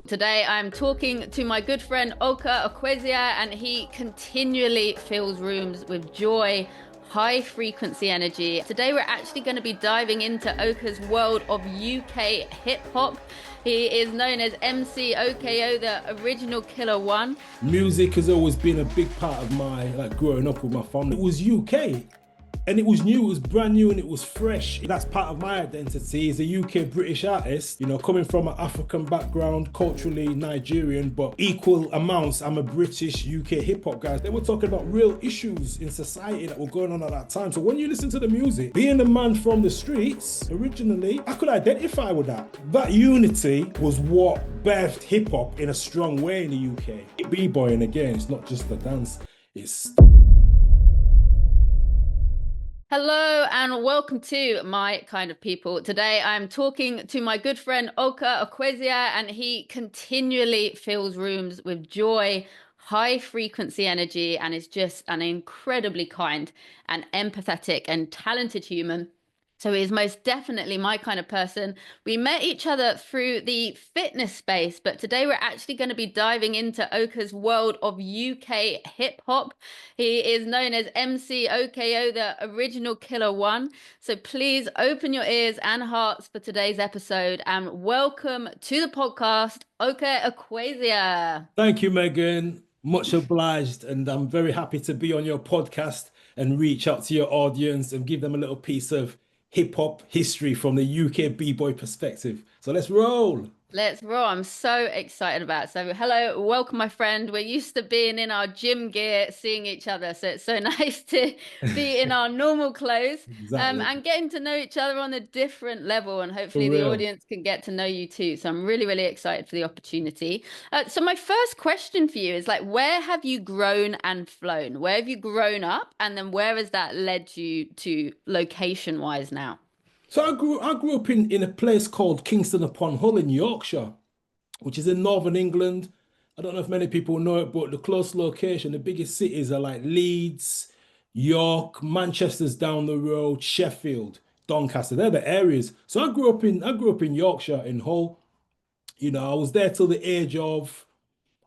Today I'm talking to my good friend Okeh Okwesia, and he continually fills rooms with joy, high frequency energy. Today we're actually going to be diving into Okeh's world of UK hip hop. He is known as MC OKO, the original Killer One. Music has always been a big part of my, growing up with my family. It was UK. And it was new, it was brand new, and it was fresh. That's part of my identity as a UK British artist. You know, coming from an African background, culturally Nigerian, but equal amounts, I'm a British UK hip hop guy. They were talking about real issues in society that were going on at that time. So when you listen to the music, being the man from the streets, originally, I could identify with that. That unity was what birthed hip hop in a strong way in the UK. B-boying, again, it's not just the dance, it's... Hello and welcome to My Kind of People. Today I'm talking to my good friend Okeh Okwesia, and he continually fills rooms with joy, high frequency energy, and is just an incredibly kind and empathetic and talented human. So he's most definitely my kind of person. We met each other through the fitness space, but today we're actually going to be diving into Okeh's world of UK hip hop. He is known as MC OKO, the original Killer One. So please open your ears and hearts for today's episode, and welcome to the podcast, Okeh Okwesia. Thank you, Megan. Much obliged, and I'm very happy to be on your podcast and reach out to your audience and give them a little piece of hip-hop history from the UK b-boy perspective. So let's roll. Let's roll. I'm so excited about it. So hello, welcome my friend. We're used to being in our gym gear, seeing each other. So it's so nice to be in our normal clothes. Exactly. And getting to know each other on a different level. And hopefully For the real. audience can get to know you too. So I'm really, really excited for the opportunity. So my first question for you is, like, where have you grown and flown? Where have you grown up? And then where has that led you to location-wise now? So I grew up in a place called Kingston upon Hull in Yorkshire, which is in northern England. I don't know if many people know it, but the close location, the biggest cities are like Leeds, York, Manchester's down the road, Sheffield, Doncaster. They're the areas. So I grew up in Yorkshire in Hull. You know, I was there till the age of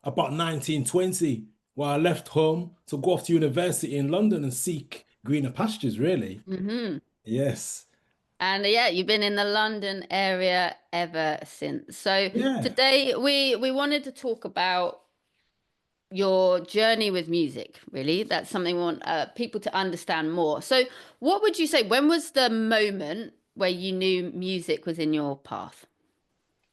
about 19, 20, where I left home to go off to university in London and seek greener pastures, really. Mm-hmm. Yes. And yeah, you've been in the London area ever since. So Yeah. today we wanted to talk about your journey with music, really. That's something we want people to understand more. So what would you say, when was the moment where you knew music was in your path?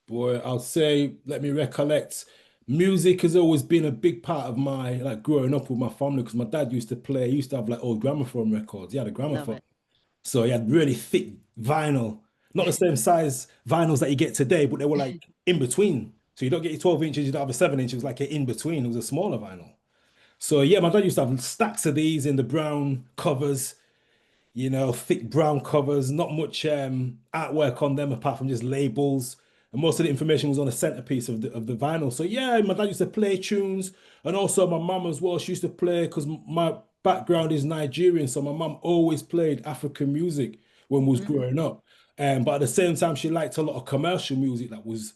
Boy, I'll say, let me recollect. Music has always been a big part of my, growing up with my family, because my dad used to play, he used to have like old gramophone records. He had a Love gramophone. it. So he had really thick vinyl, not the same size vinyls that you get today, but they were like in between. So you don't get your 12 inches, you don't have a 7 inch, it was like an in between, it was a smaller vinyl. So yeah, my dad used to have stacks of these in the brown covers, you know, thick brown covers, not much artwork on them apart from just labels. And most of the information was on the centerpiece of the vinyl. So yeah, my dad used to play tunes, and also my mum as well. She used to play, because my background is Nigerian, so my mum always played African music when we was Mm. growing up. But at the same time, she liked a lot of commercial music that was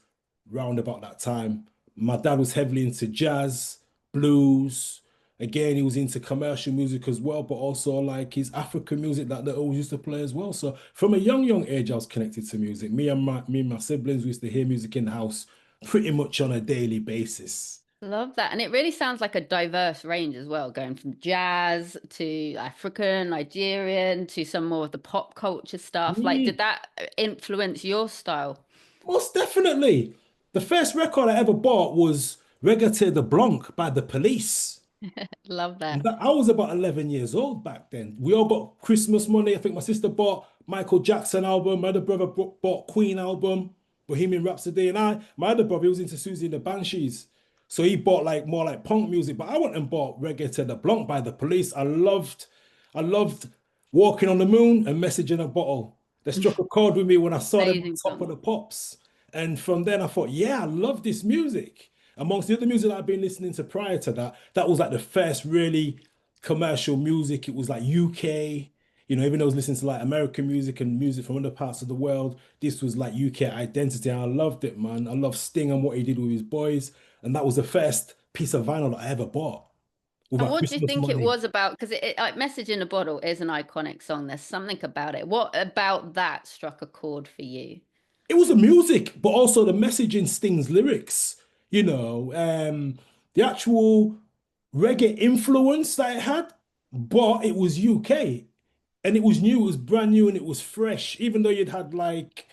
round about that time. My dad was heavily into jazz, blues. Again, he was into commercial music as well, but also like his African music that they always used to play as well. So from a young age, I was connected to music. Me and my siblings used to hear music in the house pretty much on a daily basis. Love that. And it really sounds like a diverse range as well, going from jazz to African, Nigerian, to some more of the pop culture stuff. Like, did Mm, that influence your style? most definitely. The first record I ever bought was Reggae de Blanc by The Police. Love And that. that, I was about 11 years old back then. We all got Christmas money. I think my sister bought Michael Jackson album. My other brother bought Queen album, Bohemian Rhapsody. And my other brother, he was into Susie and the Banshees. So he bought like more like punk music. But I went and bought Reggae to the Blanc by The Police. I loved Walking on the Moon and Message in a Bottle. They struck a chord with me when I saw them on Amazing Top of song. the Pops. And from then I thought, yeah, I love this music. Amongst the other music that I've been listening to prior to that, that was like the first really commercial music. It was like UK, Even though I was listening to like American music and music from other parts of the world, this was like UK identity. And I loved it, man. I love Sting and what he did with his boys. And that was the first piece of vinyl that I ever bought with And my what do you Christmas think it money. was about? Because like Message in a Bottle is an iconic song. There's something about it. What about that struck a chord for you? It was the music, but also the message in Sting's lyrics, the actual reggae influence that it had, but it was UK and it was new, it was brand new and it was fresh, even though you'd had like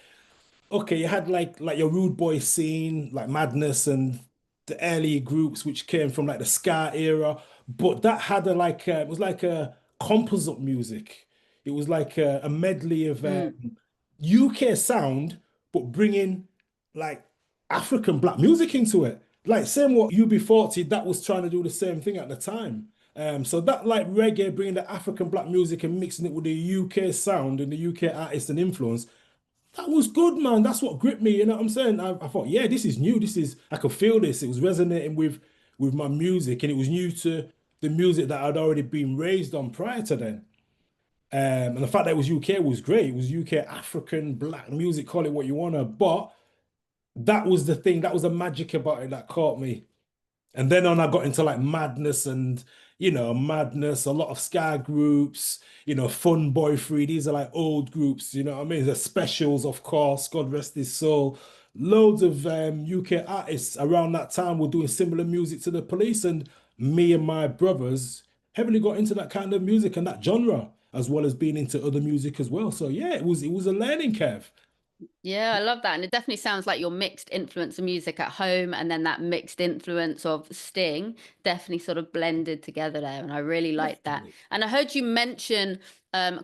okay, you had like your rude boy scene, like Madness and the early groups which came from like the ska era, but that had it was like a composite music. It was like a medley of Mm. UK sound, but bringing like African black music into it. Like same what UB40, that was trying to do the same thing at the time. So that like reggae, bringing the African black music and mixing it with the UK sound and the UK artist and influence, that was good, man. That's what gripped me. You know what I'm saying? I thought, yeah, this is new. I could feel this. It was resonating with my music, and it was new to the music that I'd already been raised on prior to then. And the fact that it was UK was great. It was UK African black music, call it what you wanna. But that was the thing. That was the magic about it that caught me. And then on, I got into like Madness and, Madness, a lot of ska groups, Fun Boy Free. These are like old groups, you know what I mean? The Specials, of course, God rest his soul. Loads of UK artists around that time were doing similar music to the Police. And me and my brothers heavily got into that kind of music and that genre, as well as being into other music as well. So yeah, it was a learning curve. Yeah, I love that. And it definitely sounds like your mixed influence of music at home and then that mixed influence of Sting definitely sort of blended together there. And I really like that. Definitely. And I heard you mention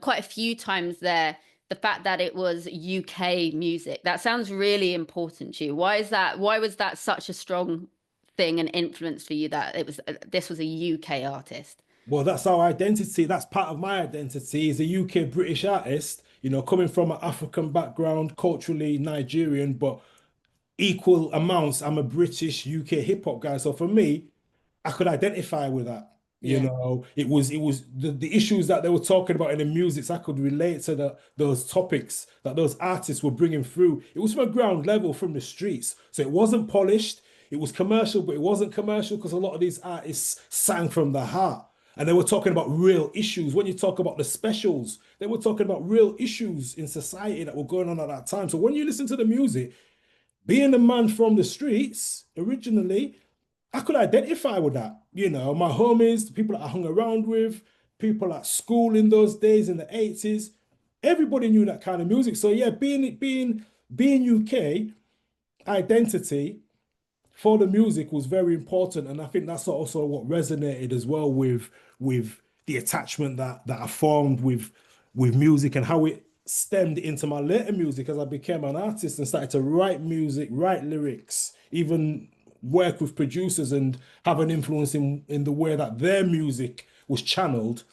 quite a few times there the fact that it was UK music. That sounds really important to you. Why is that? Why was that such a strong thing and influence for you that it was this was a UK artist? Well, that's our identity. That's part of my identity as a UK British artist, coming from an African background, culturally Nigerian, but equal amounts, I'm a British UK hip hop guy. So for me, I could identify with that. Yeah. It was the issues that they were talking about in the music. I could relate to those topics that those artists were bringing through. It was from a ground level, from the streets. So it wasn't polished. It was commercial, but it wasn't commercial because a lot of these artists sang from the heart. And they were talking about real issues. When you talk about the specials, they were talking about real issues in society that were going on at that time. So when you listen to the music, being a man from the streets originally, I could identify with that. My homies, the people that I hung around with, people at school in those days in the 80s, everybody knew that kind of music. So yeah, being UK identity for the music was very important, and I think that's also what resonated as well with the attachment that I formed with music and how it stemmed into my later music as I became an artist and started to write music, write lyrics, even work with producers and have an influence in the way that their music was channeled.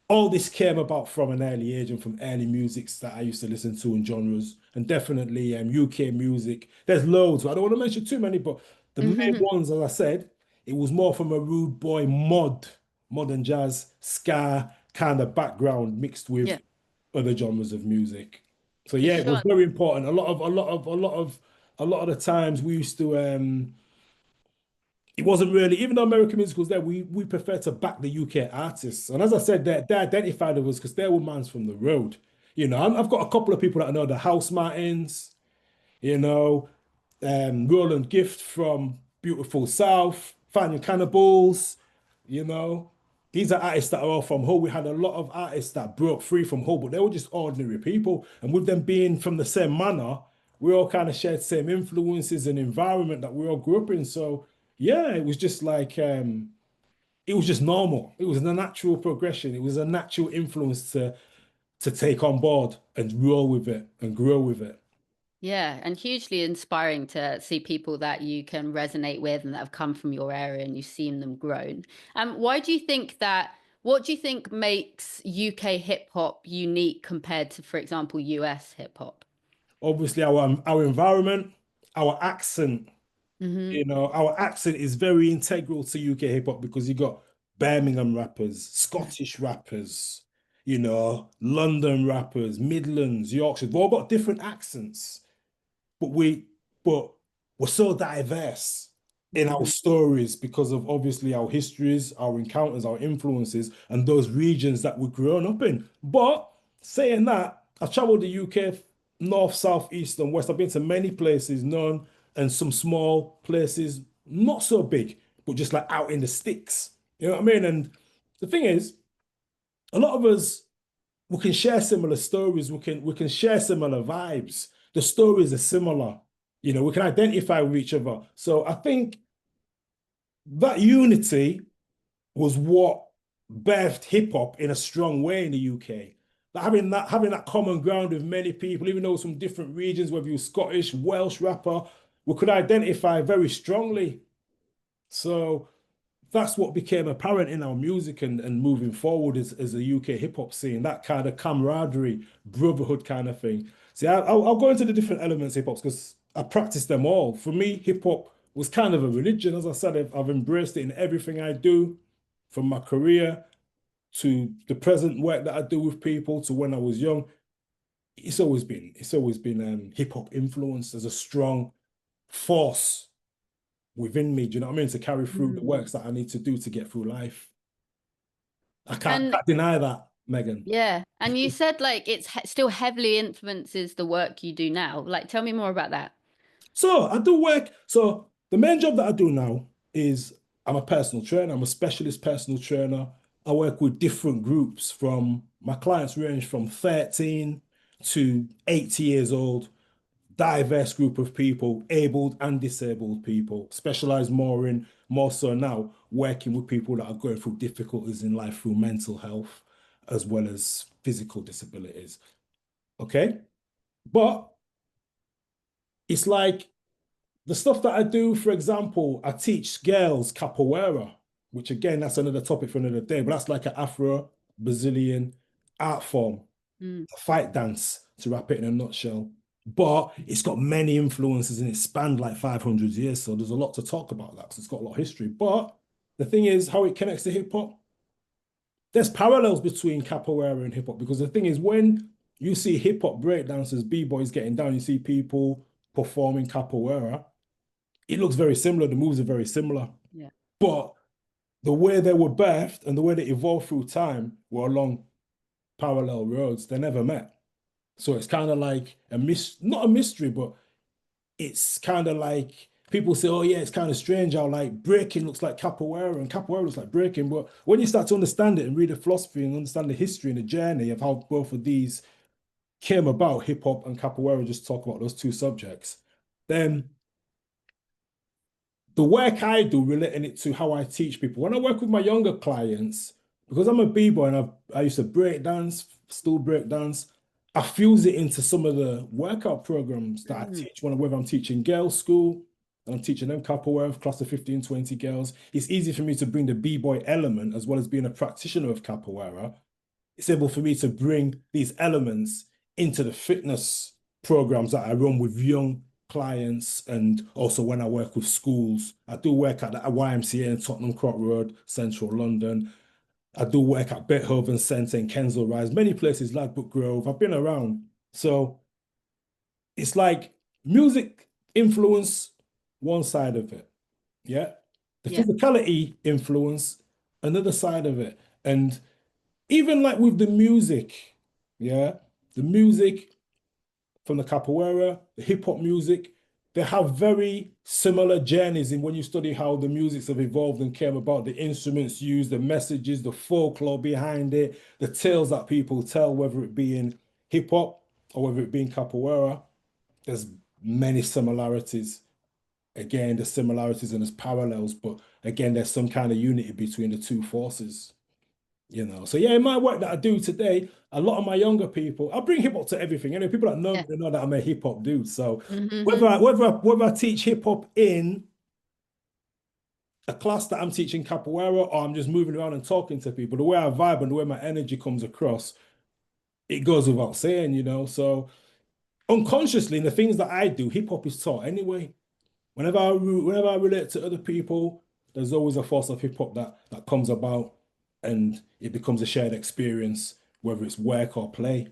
All this came about from an early age and from early musics that I used to listen to in genres, and definitely UK music. There's loads. I don't want to mention too many, but the main ones, as I said, it was more from a rude boy modern jazz, ska kind of background mixed with Yeah, other genres of music. So for yeah, it was sure. very important. A lot of the times we used to it wasn't really, even though American music was there, we prefer to back the UK artists. And as I said, they identified with us because they were mans from the road. I've got a couple of people that I know, the House Martins, you know, Roland Gift from Beautiful South, Finding Cannibals, you know. These are artists that are all from Hull. We had a lot of artists that broke free from Hull, but they were just ordinary people. And with them being from the same manor, we all kind of shared same influences and environment that we all grew up in. So yeah, it was just like it was just normal. It was a natural progression. It was a natural influence to take on board and roll with it and grow with it. Yeah, and hugely inspiring to see people that you can resonate with and that have come from your area and you've seen them grown. Why do you think that? What do you think makes UK hip hop unique compared to, for example, US hip hop? Obviously, our environment, our accent. Hmm. Our accent is very integral to UK hip hop because you got Birmingham rappers, Scottish rappers. London rappers, Midlands, Yorkshire. We've all got different accents, but but we're so diverse in our Mhm. stories because of obviously our histories, our encounters, our influences, and those regions that we've grown up in. But saying that, I've traveled the UK north, south, east, and west. I've been to many places, none, and some small places, not so big, but just like out in the sticks. You know what I mean? And the thing is, a lot of us we can share similar stories. We can share similar vibes. The stories are similar. We can identify with each other. So I think that unity was what birthed hip hop in a strong way in the UK. Like having that common ground with many people, even though some different regions, whether you're Scottish, Welsh rapper, we could identify very strongly. So that's what became apparent in our music and moving forward as a UK hip hop scene, that kind of camaraderie, brotherhood kind of thing. See, I'll go into the different elements of hip hop because I practice them all. For me, hip hop was kind of a religion. As I said, I've embraced it in everything I do, from my career to the present work that I do with people to when I was young. It's always been hip hop influenced as a strong force within me. Do you know what I mean? To carry through the Mm. works that I need to do to get through life. I can't, And can't deny that, Megan. yeah, and you said like still heavily influences the work you do now. Like, tell me more about that. So I do work. So the main job that I do now is I'm a personal trainer. I'm a specialist personal trainer. I work with different groups from my clients range from 13 to 80 years old, diverse group of people, abled and disabled people, specialize more so now, working with people that are going through difficulties in life through mental health as well as physical disabilities. Okay. But it's like the stuff that I do, for example, I teach girls capoeira, which again, that's another topic for another day, but that's like an Afro-Brazilian art form, Mm. a fight dance, to wrap it in a nutshell. But it's got many influences and it spanned like 500 years. So there's a lot to talk about that because it's got a lot of history. But the thing is, how it connects to hip hop, there's parallels between capoeira and hip hop because the thing is, when you see hip hop breakdancers, b-boys getting down, you see people performing capoeira, it looks very similar. The moves are very similar, Yeah. but the way they were birthed and the way they evolved through time were along parallel roads. They never met. So it's kind of like not a mystery, but it's kind of like people say, oh yeah, it's kind of strange how like breaking looks like capoeira and capoeira looks like breaking. But when you start to understand it and read the philosophy and understand the history and the journey of how both of these came about, hip hop and capoeira, just talk about those two subjects, then the work I do relating it to how I teach people. When I work with my younger clients, because I'm a b-boy and I used to break dance, still break dance, I fuse it into some of the workout programs that I Mm. teach whether I'm teaching girls' school and I'm teaching them capoeira, class of 15, 20 girls. It's easy for me to bring the b-boy element as well as being a practitioner of capoeira. It's able for me to bring these elements into the fitness programs that I run with young clients and also when I work with schools. I do work at the YMCA in Tottenham Court Road, Central London. I do work at Beethoven Centre in Kensal Rise, many places, Ladbroke Grove. I've been around. So it's like music influence one side of it. Yeah. The Yeah. physicality influence another side of it. And even like with the music, yeah, the music from the capoeira, the hip hop music, they have very similar journeys in when you study how the musics have evolved and came about, the instruments used, the messages, the folklore behind it, the tales that people tell, whether it be in hip hop or whether it be in capoeira. There's many similarities. Again, there's similarities and there's parallels, but again, there's some kind of unity between the two forces. So yeah, in my work that I do today, a lot of my younger people, I bring hip hop to everything. People that know Yeah. me, they know that I'm a hip hop dude. So whether Hmm. I, whether I, whether I teach hip hop in a class that I'm teaching capoeira or I'm just moving around and talking to people, the way I vibe and the way my energy comes across, it goes without saying. So unconsciously, in the things that I do, hip hop is taught anyway. Whenever I relate to other people, there's always a force of hip hop that comes about and it becomes a shared experience whether it's work or play.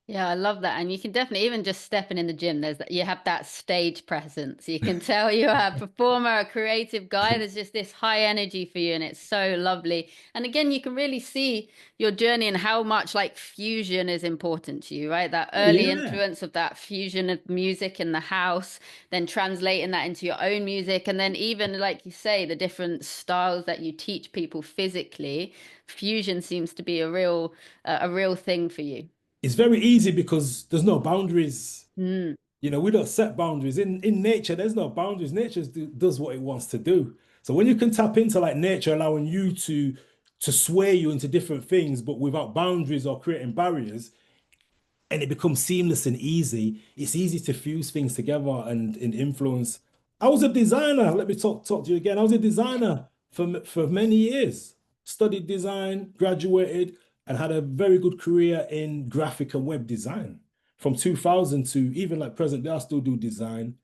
Yeah, I love that. And you can definitely, even just stepping in the gym, you have that stage presence. You can tell you're a performer, a creative guy. There's just this high energy for you, and it's so lovely. And again, you can really see your journey and how much like fusion is important to you, right? That Oh, early yeah. influence of that fusion of music in the house, then translating that into your own music, and then even like you say, the different styles that you teach people physically. Fusion seems to be a real thing for you. It's very easy because there's no boundaries. Mm. We don't set boundaries. In nature, there's no boundaries. Nature does what it wants to do. So when you can tap into like nature, allowing you to sway you into different things, but without boundaries or creating barriers, and it becomes seamless and easy. It's easy to fuse things together and influence. I was a designer. Let me talk to you again. I was a designer for many years. Studied design, graduated, and had a very good career in graphic and web design. From 2000 to even like present day, I still do design.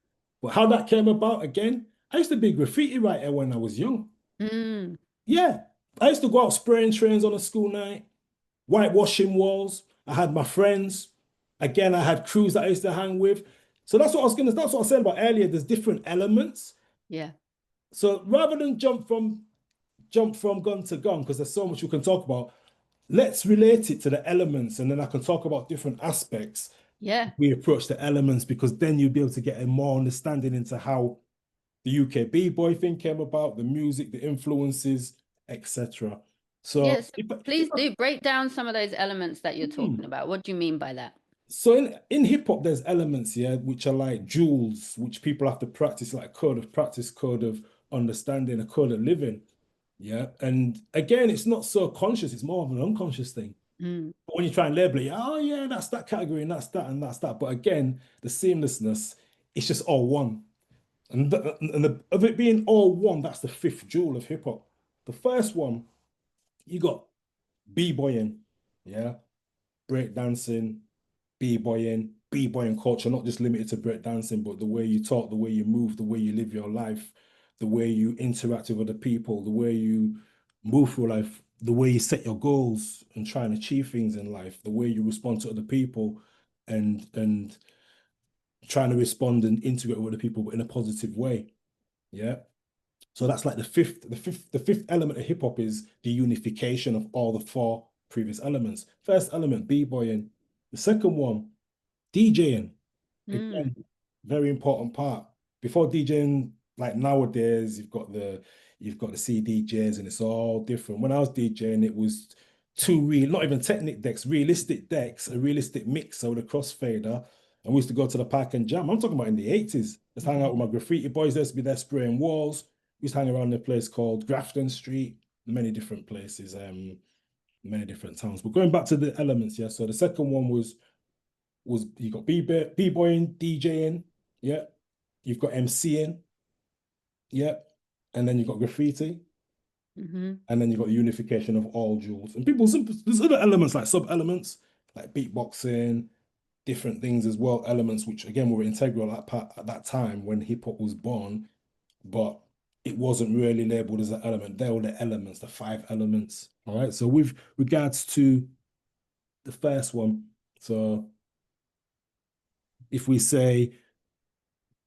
But how that came about again, I used to be a graffiti writer when I was young. Mm. Yeah, I used to go out spraying trains on a school night, whitewashing walls. I had my friends. Again, I had crews that I used to hang with. So that's what I was saying about earlier. There's different elements. Yeah. So rather than jump from gun to gun, because there's so much you can talk about, let's relate it to the elements, and then I can talk about different aspects. Yeah. We approach the elements because then you'll be able to get a more understanding into how the UK B-boy thing came about, the music, the influences, etc. So Yes. Please do break down some of those elements that you're hmm. talking about. What do you mean by that? So in hip hop, there's elements, yeah, which are like jewels, which people have to practice, like code of practice, code of understanding, a code of living. Yeah. And again, it's not so conscious, it's more of an unconscious thing. Mm. But when you try and label it, oh yeah, that's that category, and that's that, and that's that. But again, the seamlessness, it's just all one. And of it being all one, that's the fifth jewel of hip hop. The first one, you got b-boying, yeah, breakdancing, b-boying culture, not just limited to breakdancing, but the way you talk, the way you move, the way you live your life, the way you interact with other people, the way you move through life, the way you set your goals and try and achieve things in life, the way you respond to other people and trying to respond and integrate with other people, but in a positive way. Yeah. So that's like the fifth element of hip hop is the unification of all the four previous elements. First element, b-boying. The second one, DJing. Mm. Again, very important part. Before DJing, like nowadays, you've got the CDJs and it's all different. When I was DJing, it was two real, not even Technic decks, realistic decks, a realistic mixer with a crossfader. And we used to go to the park and jam. I'm talking about in the 80s. Just hang out with my graffiti boys. They used to be there spraying walls. We used to hang around a place called Grafton Street, many different places, many different towns. But going back to the elements, yeah. So the second one was you got b-boying, DJing, yeah. You've got MCing, yeah. And then you've got graffiti, Hmm. and then you've got the unification of all jewels. And there's other elements like sub-elements, like beatboxing, different things as well, elements which again were integral at that time when hip hop was born, but it wasn't really labeled as an element. They were the elements, the five elements. All right. So with regards to the first one, so if we say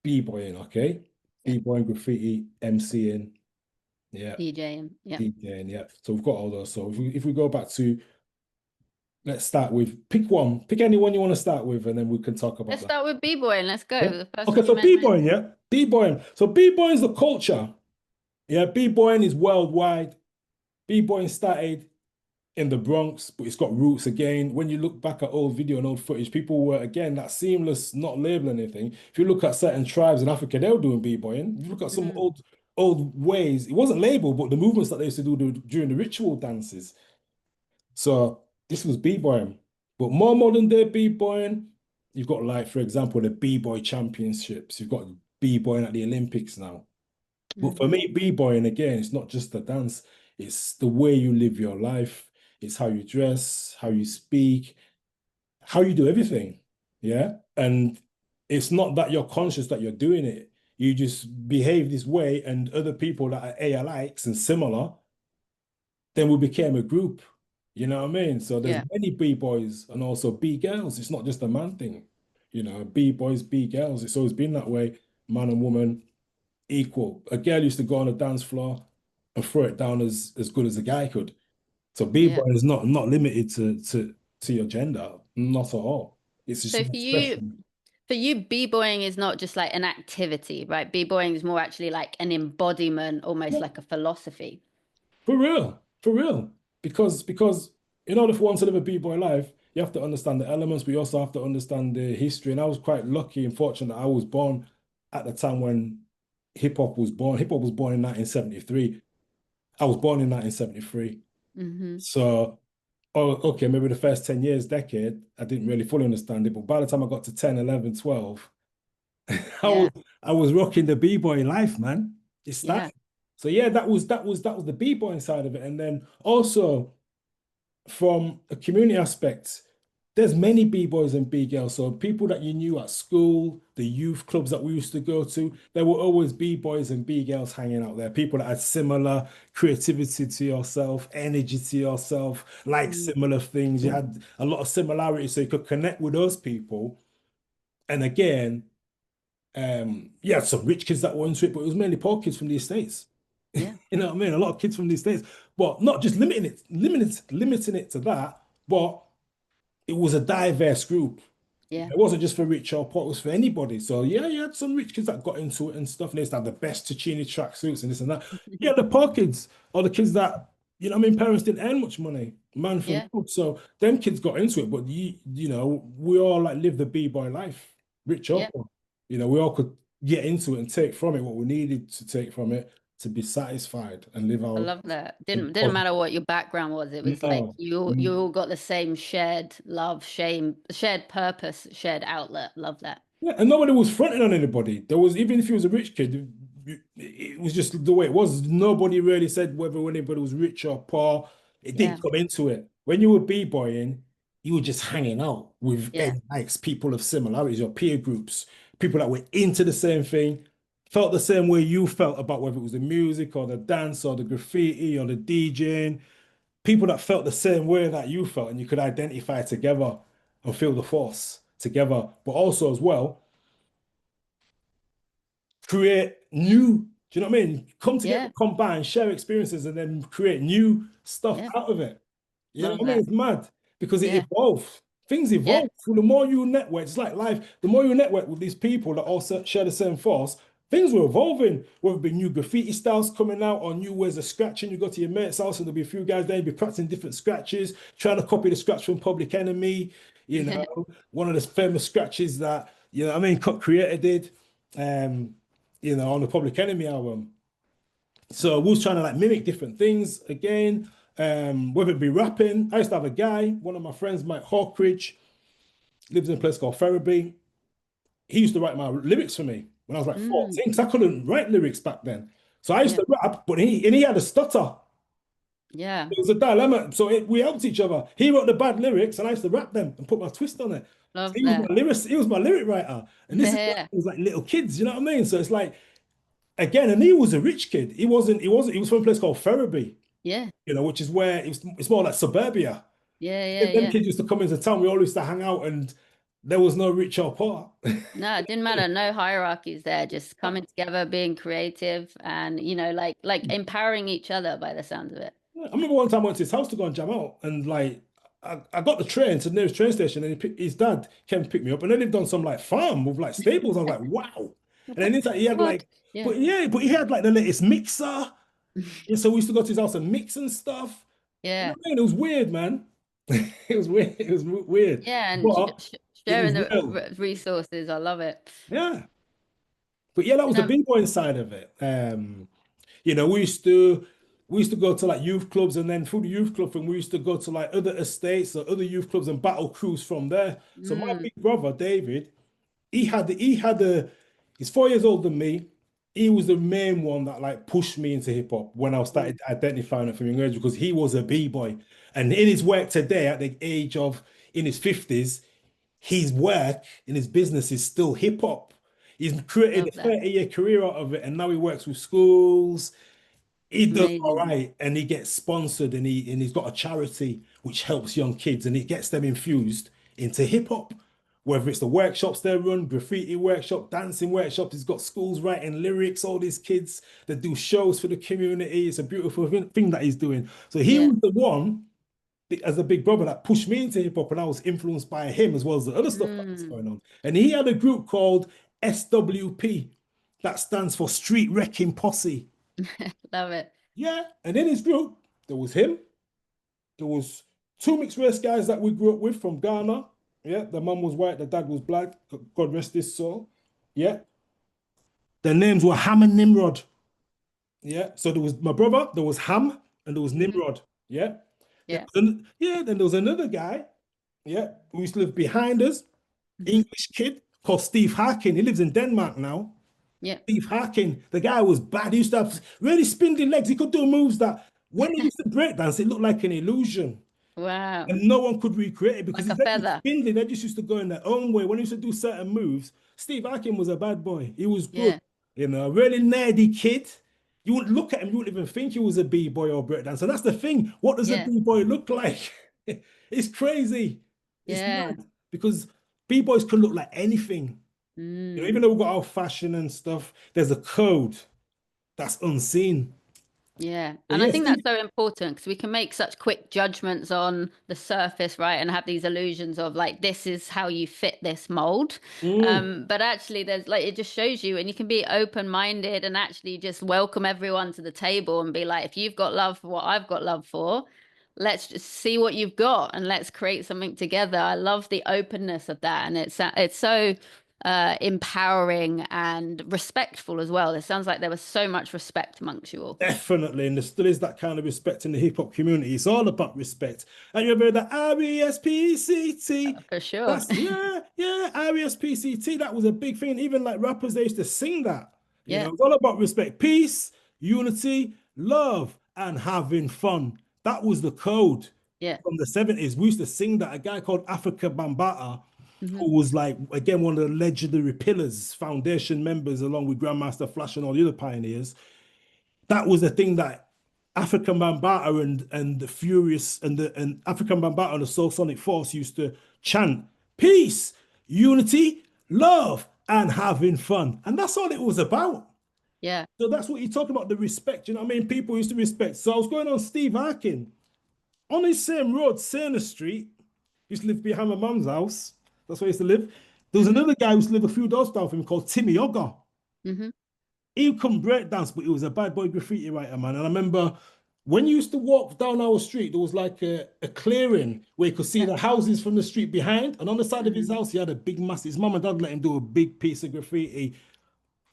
b-boying, okay? Yeah. B-boying, graffiti, MCing, yeah, DJing. Yeah. DJing, yeah. So we've got all those. So if we go back to, let's start with, pick one, pick anyone you want to start with, and then we can talk about Let's that. start with B-boy and let's go. Yeah. The first Okay, one you so mentioned. b-boying, yeah, b-boying. So b-boying is the culture. Yeah, b-boying is worldwide. B-boying started in the Bronx, but it's got roots again. When you look back at old video and old footage, people were again that seamless, not labeling anything. If you look at certain tribes in Africa, they were doing b-boying. If you look at some Mm. old ways, it wasn't labeled, but the movements that they used to do during the ritual dances. So this was b-boying. But more modern day b-boying, you've got like, for example, the b-boy championships. You've got b-boying at the Olympics now. But for Hmm. me, b-boying again, it's not just the dance, it's the way you live your life, it's how you dress, how you speak, how you do everything. Yeah. And it's not that you're conscious that you're doing it. You just behave this way, and other people that are alikes and similar, then we became a group. You know what I mean? So there's Yeah. many B-boys and also B-girls. It's not just a man thing. You know, B-boys, B-girls. It's always been that way. Man and woman equal. A girl used to go on a dance floor and throw it down as good as a guy could. So Yeah. B-boy is not limited to your gender, not at all. It's just So an expression. for you, b-boying is not just like an activity, right? B-boying is more actually like an embodiment, almost Yeah, like a philosophy. for real, for real. Because in order for one to live a B-boy life, you have to understand the elements, but you also have to understand the history. And I was quite lucky and fortunate that I was born at the time when hip hop was born. Hip hop was born in 1973. I was born in 1973. Hmm. So, oh, okay, maybe the first 10 years, decade, I didn't really fully understand it. But by the time I got to 10, 11, 12, I was Yeah. I was rocking the b-boy life, man. It Yeah. started. So yeah, that was the b-boy side of it. And then also from a community aspect, there's many b-boys and b-girls. So people that you knew at school, the youth clubs that we used to go to, there were always b-boys and b-girls hanging out there. People that had similar creativity to yourself, energy to yourself, like Mm. similar things. You had a lot of similarities, so you could connect with those people. And again, you had some rich kids that were into it, but it was mainly poor kids from the estates. Yeah. You know what I mean? A lot of kids from the estates, but not just limiting it to that, but it was a diverse group. Yeah. It wasn't just for rich or poor, it was for anybody. So yeah, you had some rich kids that got into it and stuff, and they used to have the best Tuccini tracksuits and this and that. Yeah, the poor kids or the kids that, you know what I mean, parents didn't earn much money, man from Yeah. hood. So them kids got into it, but you know, we all like live the b-boy life, rich or Yeah. poor. You know, we all could get into it and take from it what we needed to take from it to be satisfied and live I our love that. Didn't matter what your background was. It was like no. you all got the same shared love, shame, shared purpose, shared outlet. Love that. Yeah, and nobody was fronting on anybody. There was, even if he was a rich kid, it was just the way it was. Nobody really said whether anybody was rich or poor. It Yeah. didn't come into it. When you were b-boying, you were just hanging out with Yeah. likes, people of similarities, your peer groups, people that were into the same thing, felt the same way you felt about whether it was the music or the dance or the graffiti or the DJing. People that felt the same way that you felt, and you could identify together and feel the force together. But also as well create new, do you know what I mean? Come together, Yeah. combine, share experiences, and then create new stuff Yeah. out of it. You know Love what I mean? that. It's mad because it Yeah. evolves. Things Yeah. evolve. So the more you network, it's like life, the more you network with these people that all share the same force, things were evolving. Whether it be new graffiti styles coming out or new ways of scratching, you go to your mate's house and there'll be a few guys there, you'll be practicing different scratches, trying to copy the scratch from Public Enemy. You Yeah. know, one of the famous scratches that, you know what I mean, Cut Creator did. Um, on the Public Enemy album. So we was trying to like mimic different things again, whether it be rapping. I used to have a guy, one of my friends, Mike Hawkridge, lives in a place called Ferriby. He used to write my lyrics for me when I was like Mm. 14, because I couldn't write lyrics back then. So I used Yeah. to rap, but he had a stutter. Yeah. It was a dilemma. So we helped each other. He wrote the bad lyrics, and I used to rap them and put my twist on it. So Love he was my that. he was my lyric writer. And this is what Yeah. it was like little kids, you know what I mean? So it's like again, and he was a rich kid. He was from a place called Ferriby, Yeah. which is where it's more like suburbia. Yeah. Yeah. Them Yeah. kids used to come into town. We all used to hang out, and there was no rich or poor. No, it didn't matter. No hierarchies there. Just coming together, being creative, and like empowering each other by the sounds of it. I remember one time I went to his house to go and jam out, and like I got the train to the nearest train station, and his dad came to pick me up, and they lived on some like farm with like stables. I was like, wow. And then he had What? like, Yeah. but he had like the latest mixer. And so we used to go to his house and mix and stuff. You know Yeah. what I mean? It was weird, man. It was weird. It was weird, Yeah. And sh but sh it sharing was the real. resources. I love it. Yeah. But yeah, that was And the b-boy side of it. We used to go to like youth clubs, and then through the youth club thing, we used to go to like other estates or other youth clubs and battle crews from there. So my mm, big brother David, he's 4 years older than me. He was the main one that like pushed me into hip hop when I mm, started identifying it from young age, because he was a b-boy. And in his work today, at the age of in his 50s, his work in his business is still hip hop. He's created love a that. 30-year career out of it, and now he works with schools. He does all Amazing. right, and he gets sponsored, and he's got a charity which helps young kids, and it gets them infused into hip hop. Whether it's the workshops they run, graffiti workshop, dancing workshops, he's got schools writing lyrics. All these kids that do shows for the community. It's a beautiful thing that he's doing. So he Yeah. was the one as a big brother that pushed me into hip hop, and I was influenced by him as well as the other stuff that was Mm. going on. And he had a group called SWP, that stands for Street Wrecking Posse. Love it. Yeah, and in his group, there was him. There was two mixed race guys that we grew up with from Ghana. Yeah, the mum was white, the dad was black. God rest his soul. Yeah, their names were Ham and Nimrod. Yeah, so there was my brother, there was Ham, and there was Hmm. Nimrod. Yeah, Yeah. yeah. Then there was another guy. Yeah, who used to live behind us, Hmm. English kid called Steve Harkin. He lives in Denmark now. Yeah. Steve Harkin, the guy was bad. He used to have really spindly legs. He could do moves that when he used to break dance, it looked like an illusion. Wow. And no one could recreate it because Like a his legs were feather. spindly. They just used to go in their own way. When he used to do certain moves, Steve Harkin was a bad boy. He was good. Yeah. A really nerdy kid. You wouldn't look at him, you wouldn't even think he was a B-boy or breakdancer. That's the thing. What does a Yeah. B-boy look like? It's crazy. It's Yeah. mad because B-boys can look like anything. Even Mm. though we've got our fashion and stuff, there's a code that's unseen. Yeah. But And I yeah, think Steve, that's so important because we can make such quick judgments on the surface, right? And have these illusions of like, this is how you fit this mold. mm, But actually, there's like, it just shows you, and you can be open-minded and actually just welcome everyone to the table and be like, if you've got love for what I've got love for, let's just see what you've got and let's create something together. I love the openness of that. And it's so empowering and respectful as well. It sounds like there was so much respect amongst you all. definitely. And there still is that kind of respect in the hip hop community. It's all about respect. And you ever heard the RESPCT? For sure. That's, yeah, yeah, RESPCT. That was a big thing. Even like rappers, they used to sing that. Yeah. It's all about respect, peace, unity, love, and having fun. That was the code Yeah. from the 70s. We used to sing that. A guy called Africa Bambaataa, Hmm. who was like, again, one of the legendary pillars, foundation members, along with Grandmaster Flash and all the other pioneers. That was the thing that African Bambaataa and the Furious and African Bambaataa and the Soul Sonic Force used to chant peace, unity, love, and having fun. And that's all it was about. Yeah. So that's what you talk about, the respect. You know what I mean? People used to respect. So I was going on Steve Harkin on his same road, Cerner Street. He used to live behind my mum's house. That's where he used to live. There was Hmm. another guy who used to live a few doors down from him called Timmyoga. Hmm. He couldn't break dance, but he was a bad boy graffiti writer, man. And I remember when you used to walk down our street, there was like a clearing where you could see Yeah. the houses from the street behind. And on the side of his Hmm. house, he had a big mass. His mum and dad let him do a big piece of graffiti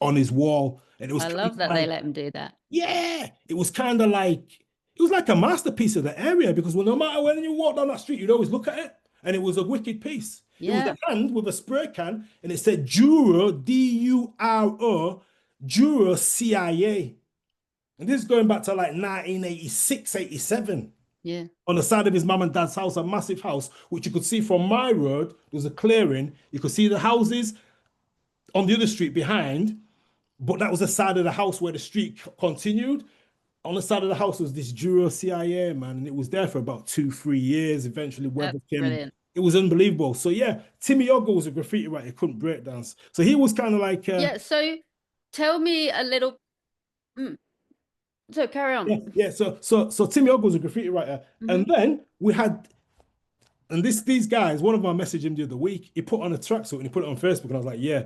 on his wall. And it was I kind love of that they like, let him do that. yeah, it was kind of like, it was like a masterpiece of the area because well, no matter when you walk down that street, you'd always look at it. And it was a wicked piece. It was a Yeah. hand with a spray can, and it said Duro, Duro, Duro CIA. And this is going back to like 1986, 87. Yeah. On the side of his mum and dad's house, a massive house, which you could see from my road. There was a clearing. You could see the houses on the other street behind, but that was the side of the house where the street continued. On the side of the house was this Duro CIA, man, and it was there for about 2, 3 years. Eventually, That's weather came. brilliant. It was unbelievable. So yeah, Timmyoga was a graffiti writer. He couldn't break dance, so he was kind of like, Yeah. So tell me a little. Mm, so carry on. yeah, yeah. So Timmyoga was a graffiti writer, and Hmm. then we had, and these guys. One of them I messaged him the other week. He put on a tracksuit and he put it on Facebook, and I was like, yeah,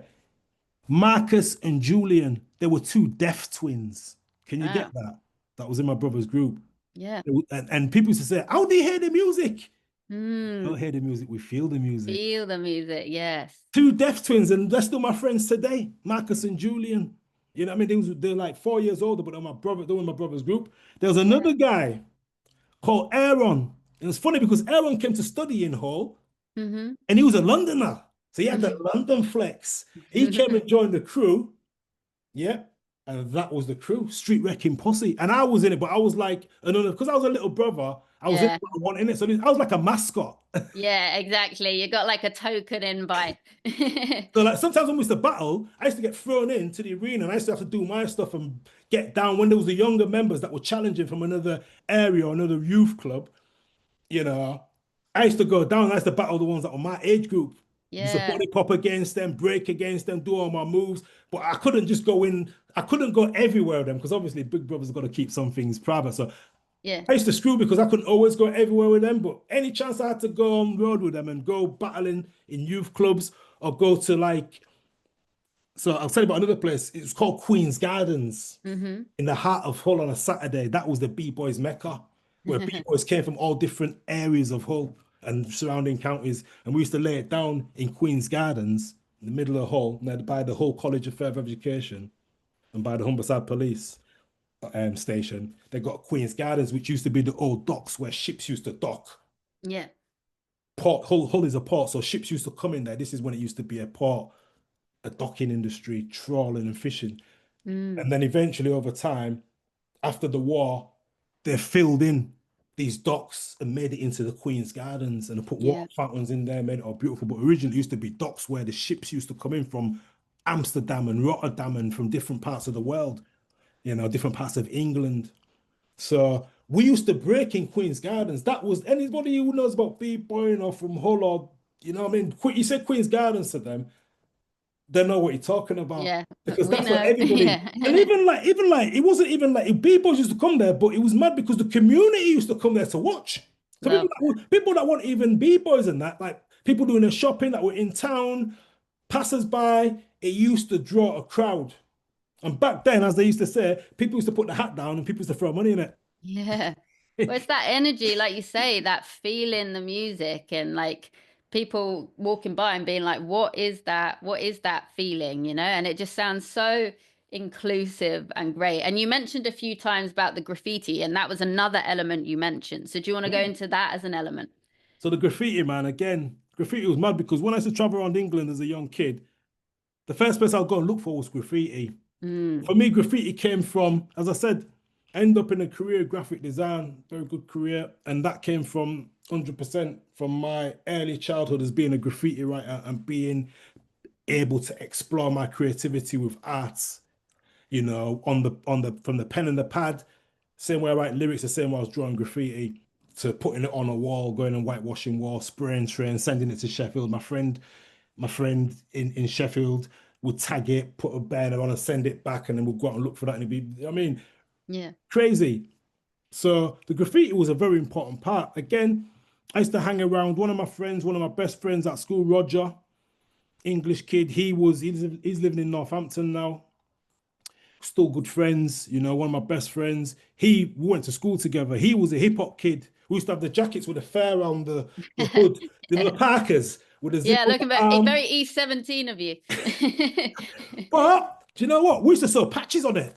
Marcus and Julian. They were two deaf twins. Can you get Wow. that? That was in my brother's group. Yeah. And people used to say, how do you hear the music? We don't Mm. hear the music, we feel the music. Feel the music. Yes. Two deaf twins, and they're still my friends today, Marcus and Julian. You know what I mean? They're like 4 years older, but they were in my brother's group. There was Yeah. another guy called Aaron. And it's funny because Aaron came to study in Hull Hmm. and he was a Londoner. So he had the London flex. He came and joined the crew. Yeah. And that was the crew, Street Wrecking Posse. And I was in it, but I was like, because I was a little brother, I was in Yeah. I wanted it. So I was like a mascot. Yeah, exactly. You got like a token invite. So like sometimes when we used to battle, I used to get thrown into the arena and I used to have to do my stuff and get down when there was the younger members that were challenging from another area or another youth club, you know. I used to go down, I used to battle the ones that were my age group. Used to Yeah. body pop against them, break against them, do all my moves. But I couldn't just go in, I couldn't go everywhere with them because obviously Big Brother's got to keep some things private. So Yeah. I used to screw because I couldn't always go everywhere with them, but any chance I had to go on road with them and go battling in youth clubs or go to like, so I'll tell you about another place. It's called Queen's Gardens Hmm. in the heart of Hull on a Saturday. That was the B-boys Mecca, where B-boys came from all different areas of Hull and surrounding counties. And we used to lay it down in Queen's Gardens, in the middle of Hull, by the Hull College of Further Education and by the Humberside Police station. They got Queen's Gardens, which used to be the old docks where ships used to dock. Yeah. Port Hull is a port, so ships used to come in there. This is when it used to be a port, a docking industry, trawling and fishing. Mm. And then eventually, over time, after the war, they filled in these docks and made it into the Queen's Gardens and they put water Yeah. fountains in there, made it all beautiful. But originally, it used to be docks where the ships used to come in from Amsterdam and Rotterdam and from different parts of the world, different parts of England. So we used to break in Queen's Gardens. That was anybody who knows about B-boying or from Hull or, what I mean? You said Queen's Gardens to them, they know what you're talking about Yeah. because We that's what know. everybody. And Yeah. even like, it wasn't even like B-boys used to come there, but it was mad because the community used to come there to watch. So Love that. people that weren't even B-boys and that, like people doing their shopping that were in town, passers-by, it used to draw a crowd. And back then, as they used to say, people used to put the hat down and people used to throw money in it. Yeah. Well, it's that energy, like you say, that feeling the music and like people walking by and being like, what is that? What is that feeling? And it just sounds so inclusive and great. And you mentioned a few times about the graffiti, and that was another element you mentioned. So do you want to go into that as an element? So the graffiti, man, again, graffiti was mad because when I used to travel around England as a young kid, the first place I'd go and look for was graffiti. Mm, For me, graffiti came from, as I said, I ended up in a career graphic design, very good career, and that came from 100% from my early childhood as being a graffiti writer and being able to explore my creativity with arts, on the from the pen and the pad, same way I write lyrics, the same way I was drawing graffiti, to putting it on a wall, going and whitewashing wall, spraying train, sending it to Sheffield. My friend in Sheffield would tag it, put a banner on and send it back, and then we'd go out and look for that. And it'd be, I mean, yeah. crazy. So the graffiti was a very important part. Again, I used to hang around one of my friends, one of my best friends at school, Roger, English kid. He's living in Northampton now. Still good friends, one of my best friends. We went to school together. He was a hip hop kid. We used to have the jackets with the fur around the hood, the Parkers with the zip Yeah, on looking the arm. very E17 of you. But do you know what? We used to sew patches on it.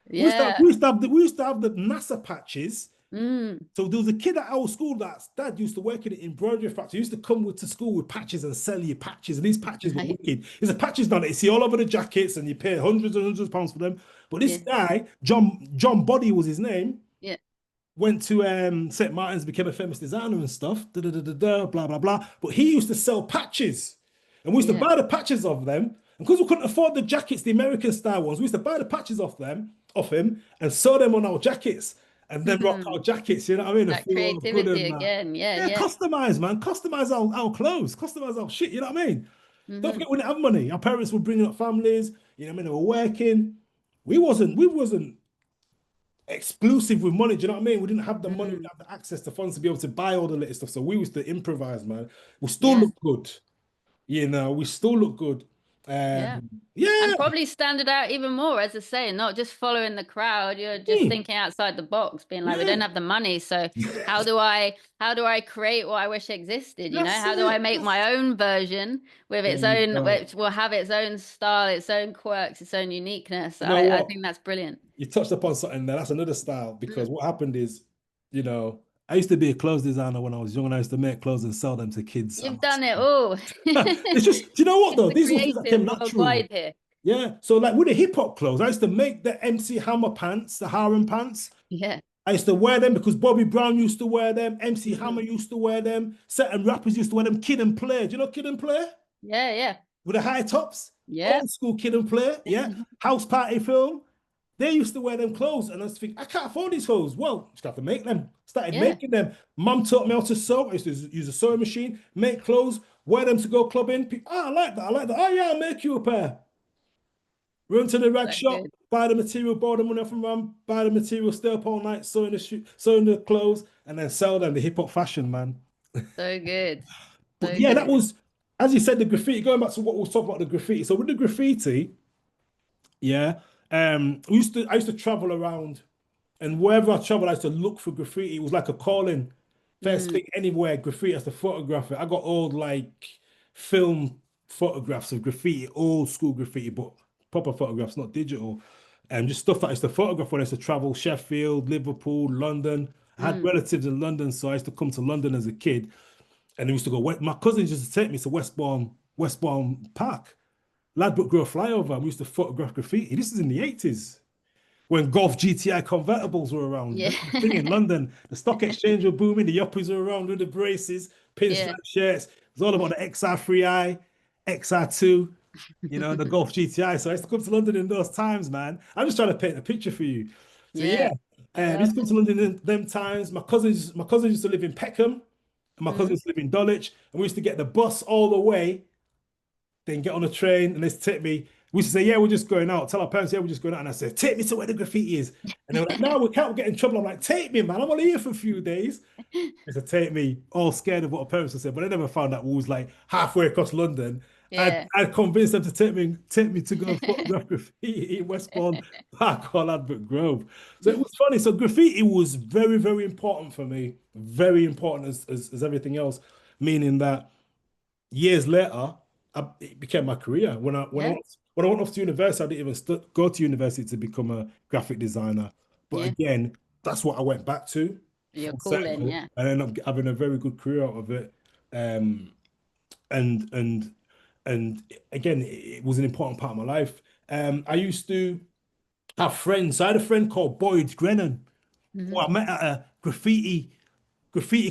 We used to have, Yeah. we used to have the we used to have the NASA patches. Mm, So there was a kid at our school that's dad used to work in an embroidery factory. He used to come to school with patches and sell you patches. And these patches were right. wicked. There's a patches down there. You see all over the jackets and you pay hundreds and hundreds of pounds for them. But this Yeah. guy, John Body was his name, Yeah. went to St. Martin's, became a famous designer and stuff, da, da, da, da, da, blah, blah, blah. But he used to sell patches. And we used to Yeah. buy the patches of them. And because we couldn't afford the jackets, the American style ones, we used to buy the patches off him, and sew them on our jackets. And then rock our jackets, you know what I mean? And That feel all good creativity and that. again. Yeah. Yeah, Yeah. customize, man. Customize our clothes, customize our shit, you know what I mean? Don't Hmm. forget we didn't have money. Our parents were bringing up families, you know what I mean? They were working. We wasn't exclusive with money. Do you know what I mean? We didn't have the money, we Hmm. didn't have the access to funds to be able to buy all the little stuff. So we used to improvise, man. We still Yeah. look good. We still look good. Yeah. Yeah. And probably standard out even more, as I say, not just following the crowd. You're just Mm, thinking outside the box, being like, we yeah. don't have the money, so how do I create what I wish existed? That's How do I it. make my own version with There its you own, go. which will have its own style, its own quirks, its own uniqueness? You know I what? think that's brilliant. You touched upon something there. That's another style Mm. because what happened is, I used to be a clothes designer when I was young and I used to make clothes and sell them to kids at You've my done it school. all. It's just, do you know what though? The These were things that creative came natural. worldwide here. Yeah. So like with the hip hop clothes, I used to make the MC Hammer pants, the harem pants. Yeah. I used to wear them because Bobby Brown used to wear them. MC Hmm. Hammer used to wear them. Certain rappers used to wear them. Kid and Play. Do you know Kid and Play? Yeah, yeah, With the high tops? yeah. Old school Kid and Play. Yeah. House Party Film. They used to wear them clothes. And I was thinking, I can't afford these clothes. Well, just have to make them. Started Yeah, making them. Mum taught me how to sew. I used to use a sewing machine, make clothes, wear them to go clubbing. Oh, I like that. I like that. Oh, yeah, I'll make you a pair. Run to the rag so shop, good. buy the material, borrow the money from Ram, buy the material, stay up all night, sewing the clothes, and then sell them. The hip hop fashion, man. So good. But So yeah, that good. was, as you said, the graffiti. Going back to what we was talking about the graffiti. So with the graffiti, yeah, I used to travel around, and wherever I traveled, I used to look for graffiti. It was like a calling. First Mm, thing anywhere, graffiti has to photograph it. I got old like film photographs of graffiti, old school graffiti, but proper photographs, not digital. And just stuff that I used to photograph when I used to travel Sheffield, Liverpool, London. I had mm. relatives in London, so I used to come to London as a kid. And they used to go, my cousins used to take me to Westbourne Park, Ladbroke Grove flyover. And we used to photograph graffiti. This is in the 80s when Golf GTI convertibles were around. Yeah. That was the thing in London. The stock exchange were booming. The yuppies were around with the braces, pinstripe Yeah. shirts. It was all about the XR3i, XR2, the Golf GTI. So I used to come to London in those times, man. I'm just trying to paint a picture for you. So yeah, Yeah. I I love used to come it. to London in them times. My cousins used to live in Peckham, and my cousins Mm. used to live in Dulwich, and we used to get the bus all the way, then get on a train, and they take me. We used to say, yeah, we're just going out. Tell our parents, yeah, we're just going out. And I said, take me to where the graffiti is. And they were like, no, we can't get in trouble. I'm like, take me, man. I'm only here for a few days. They said, take me, all scared of what our parents would say. But I never found out we was like halfway across London. Yeah. I'd convinced them to take me to go photograph graffiti in Westbourne Park or Ladbroke Grove. So it was funny. So graffiti was very, very important for me. Very important as everything else, meaning that years later, it became my career. Yeah. When I went off to university, I didn't even go to university to become a graphic designer. But Yeah. again, that's what I went back to You're full calling. circle, Yeah. and ended up having a very good career out of it. Um, and and and again, it was an important part of my life. I used to have friends. I had a friend called Boyd Grennan, who Hmm. I met at a graffiti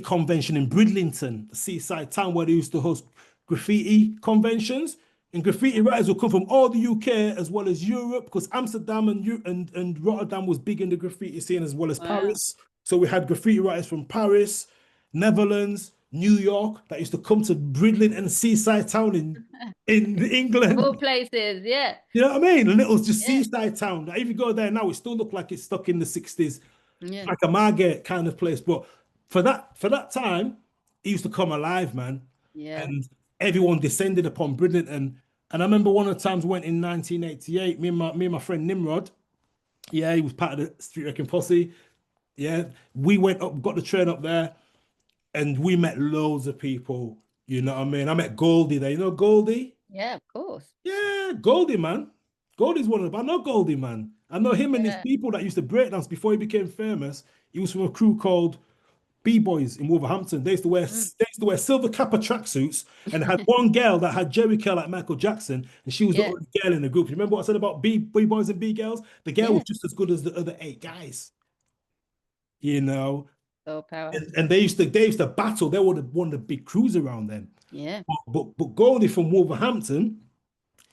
convention in Bridlington, the seaside town where they used to host graffiti conventions. And graffiti writers would come from all the UK as well as Europe, because Amsterdam and Rotterdam was big in the graffiti scene as well as Wow. Paris. So we had graffiti writers from Paris, Netherlands, New York that used to come to Bridlington seaside town in Of all England. places. Yeah. You know what I mean? And it was just Yeah. seaside town. Like, if you go there now, it still look like it's stuck in the 60s, Yeah. like a Margate kind of place. But for that time, it used to come alive, man. Yeah. And everyone descended upon Bridlington. And I remember one of the times we went in 1988, me and my friend Nimrod. Yeah, he was part of the Street Wrecking Posse. Yeah, we went up, got the train up there, and we met loads of people. You know what I mean? I met Goldie there. You know Goldie? Yeah. Of course. Yeah, Goldie, man. Goldie's one of them. I know Goldie, man. I know him and his Yeah. people that used to breakdance before he became famous. He was from a crew called B-Boys in Wolverhampton. Mm. They used to wear silver kappa tracksuits and had one girl that had Jerry curl like Michael Jackson, and she was the Yeah. only girl in the group. You remember what I said about B-Boys and B-Girls? The girl was Yeah. just as good as the other eight guys, you know. Full power. And they used to battle. They were one of the big crews around then. Yeah. But Goldie from Wolverhampton,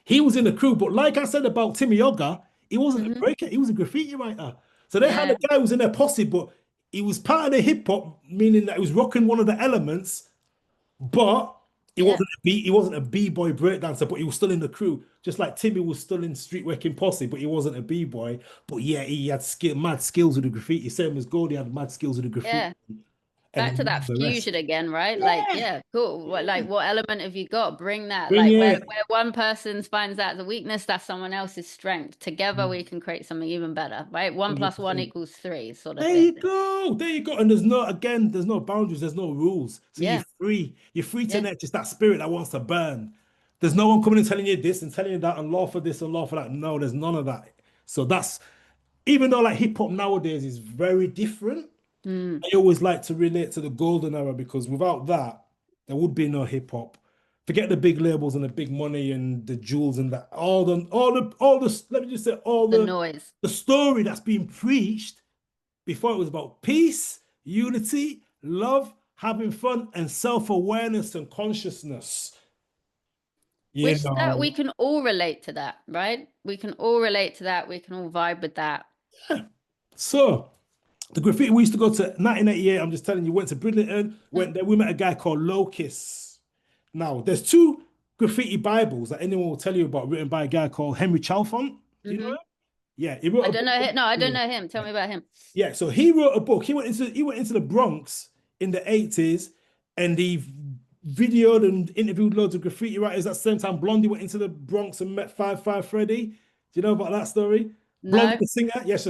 he was in the crew, but like I said about Timmyoga, he wasn't a Hmm. breaker, he was a graffiti writer. So they had a Yeah. guy who was in their posse, but he was part of the hip hop, meaning that he was rocking one of the elements, but Yeah. he wasn't a B-boy breakdancer, but he was still in the crew. Just like Timmy was still in Street Working Posse, but he wasn't a B-boy. But yeah, he had mad skills with the graffiti. Same as Goldie had mad skills with the graffiti. Yeah. And Back to then that the rest. fusion again, right? Like, Yeah. yeah, cool. What element have you got? Bring that. Bring Like it. where one person finds that as a weakness, that's someone else's strength. Together we can create something even better, right? One plus one 100%. equals three, sort of There thing. you go. There you go. And there's no boundaries, there's no rules. So you're Yeah. free. You're free to Yeah. net just that spirit that wants to burn. There's no one coming and telling you this and telling you that and law for this and law for that. No, there's none of that. So that's even though like hip hop nowadays is very different, Mm. I always like to relate to the golden era because without that, there would be no hip hop. Forget the big labels and the big money and the jewels and that let me just say all The the noise. story that's being preached before it was about peace, unity, love, having fun, and self-awareness and consciousness. You Which that we know, can all relate to that, right? We can all relate to that. We can all vibe with that. so the graffiti we used to go to 1988. I'm just telling you, went to Bridlington, Mm, went there. We met a guy called Locus. Now, there's two graffiti Bibles that anyone will tell you about, written by a guy called Henry Chalfont. Do you know him? hmm Yeah, he wrote I a don't book. know him. No, I don't Yeah. know him. Tell Yeah. me about him. Yeah, so he wrote a book. He went into the Bronx in the 80s and he videoed and interviewed loads of graffiti writers. At the same time, Blondie went into the Bronx and met 5 Freddy. Do you know about that story? Blondie, No. the singer, yeah, so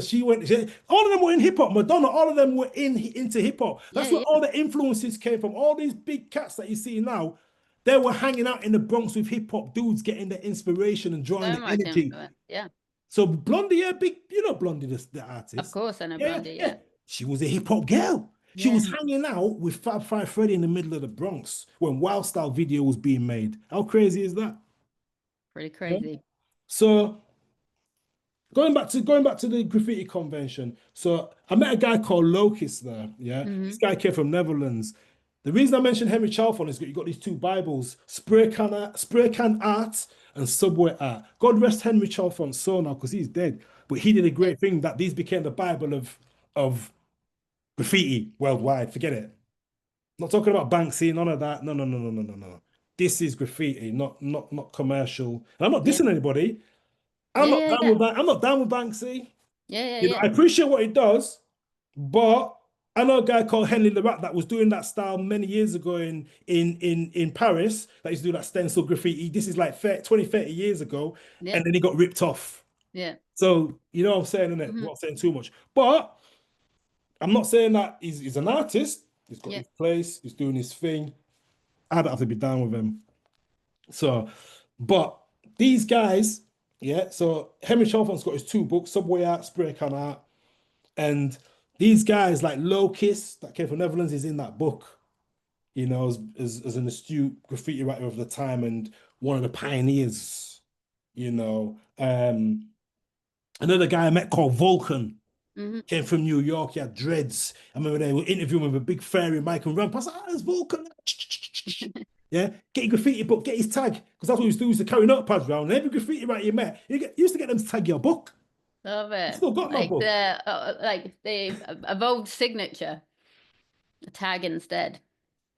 all of them were in hip hop. Madonna, all of them were into hip hop. Yeah, That's where yeah. all the influences came from. All these big cats that you see now, they were hanging out in the Bronx with hip hop dudes, getting the inspiration and drawing So the much energy. influence. Yeah. So Blondie, yeah, big, Blondie, the Of artist. course, I know Yeah, yeah, Blondie. yeah. Yeah. She was a hip hop girl. She Yeah. was hanging out with Fab Freddy in the middle of the Bronx when Wild Style video was being made. How crazy is that? Pretty Yeah. crazy. So going back to the graffiti convention. So I met a guy called Locust there. Yeah, this Hmm guy came from Netherlands. The reason I mentioned Henry Chalfont is that you got these two Bibles, Spray Can Art and Subway Art. God rest Henry Chalfont's soul now because he's dead. But he did a Yeah. great thing that these became the Bible of graffiti worldwide. Forget it. Not talking about Banksy, none of that. No, no, no, no, no, no, no. This is graffiti, not commercial. And I'm not Yeah. dissing anybody. I'm Yeah. not Yeah. down Yeah. with that. I'm not down with Banksy. Yeah. Yeah. I Yeah. appreciate what he does, but I know a guy called Henry Lerac that was doing that style many years ago in Paris that used to do that stencil graffiti. This is like 20, 30 years ago, Yeah. and then he got ripped off. Yeah. So you know what I'm saying, innit? I'm hmm not saying too much. But I'm not saying that he's an artist. He's got Yeah. his place, he's doing his thing. I don't have to be down with him. So, but these guys, yeah, so Henry Chalfont's got his two books, Subway Art, Spray Can Art. And these guys like Locust that came from Netherlands is in that book, as an astute graffiti writer of the time and one of the pioneers, you know. Another guy I met called Vulcan hmm came from New York. He had dreads. I remember they were interviewing him with a big fairy mic and ramp. I was like, there's Vulcan. Yeah, get your graffiti book, get his tag. Because that's what he used to do, he used to carry notepads around. And every graffiti writer you met, you used to get them to tag your book. Love I it. still got my book. Like the evolved signature, a tag instead.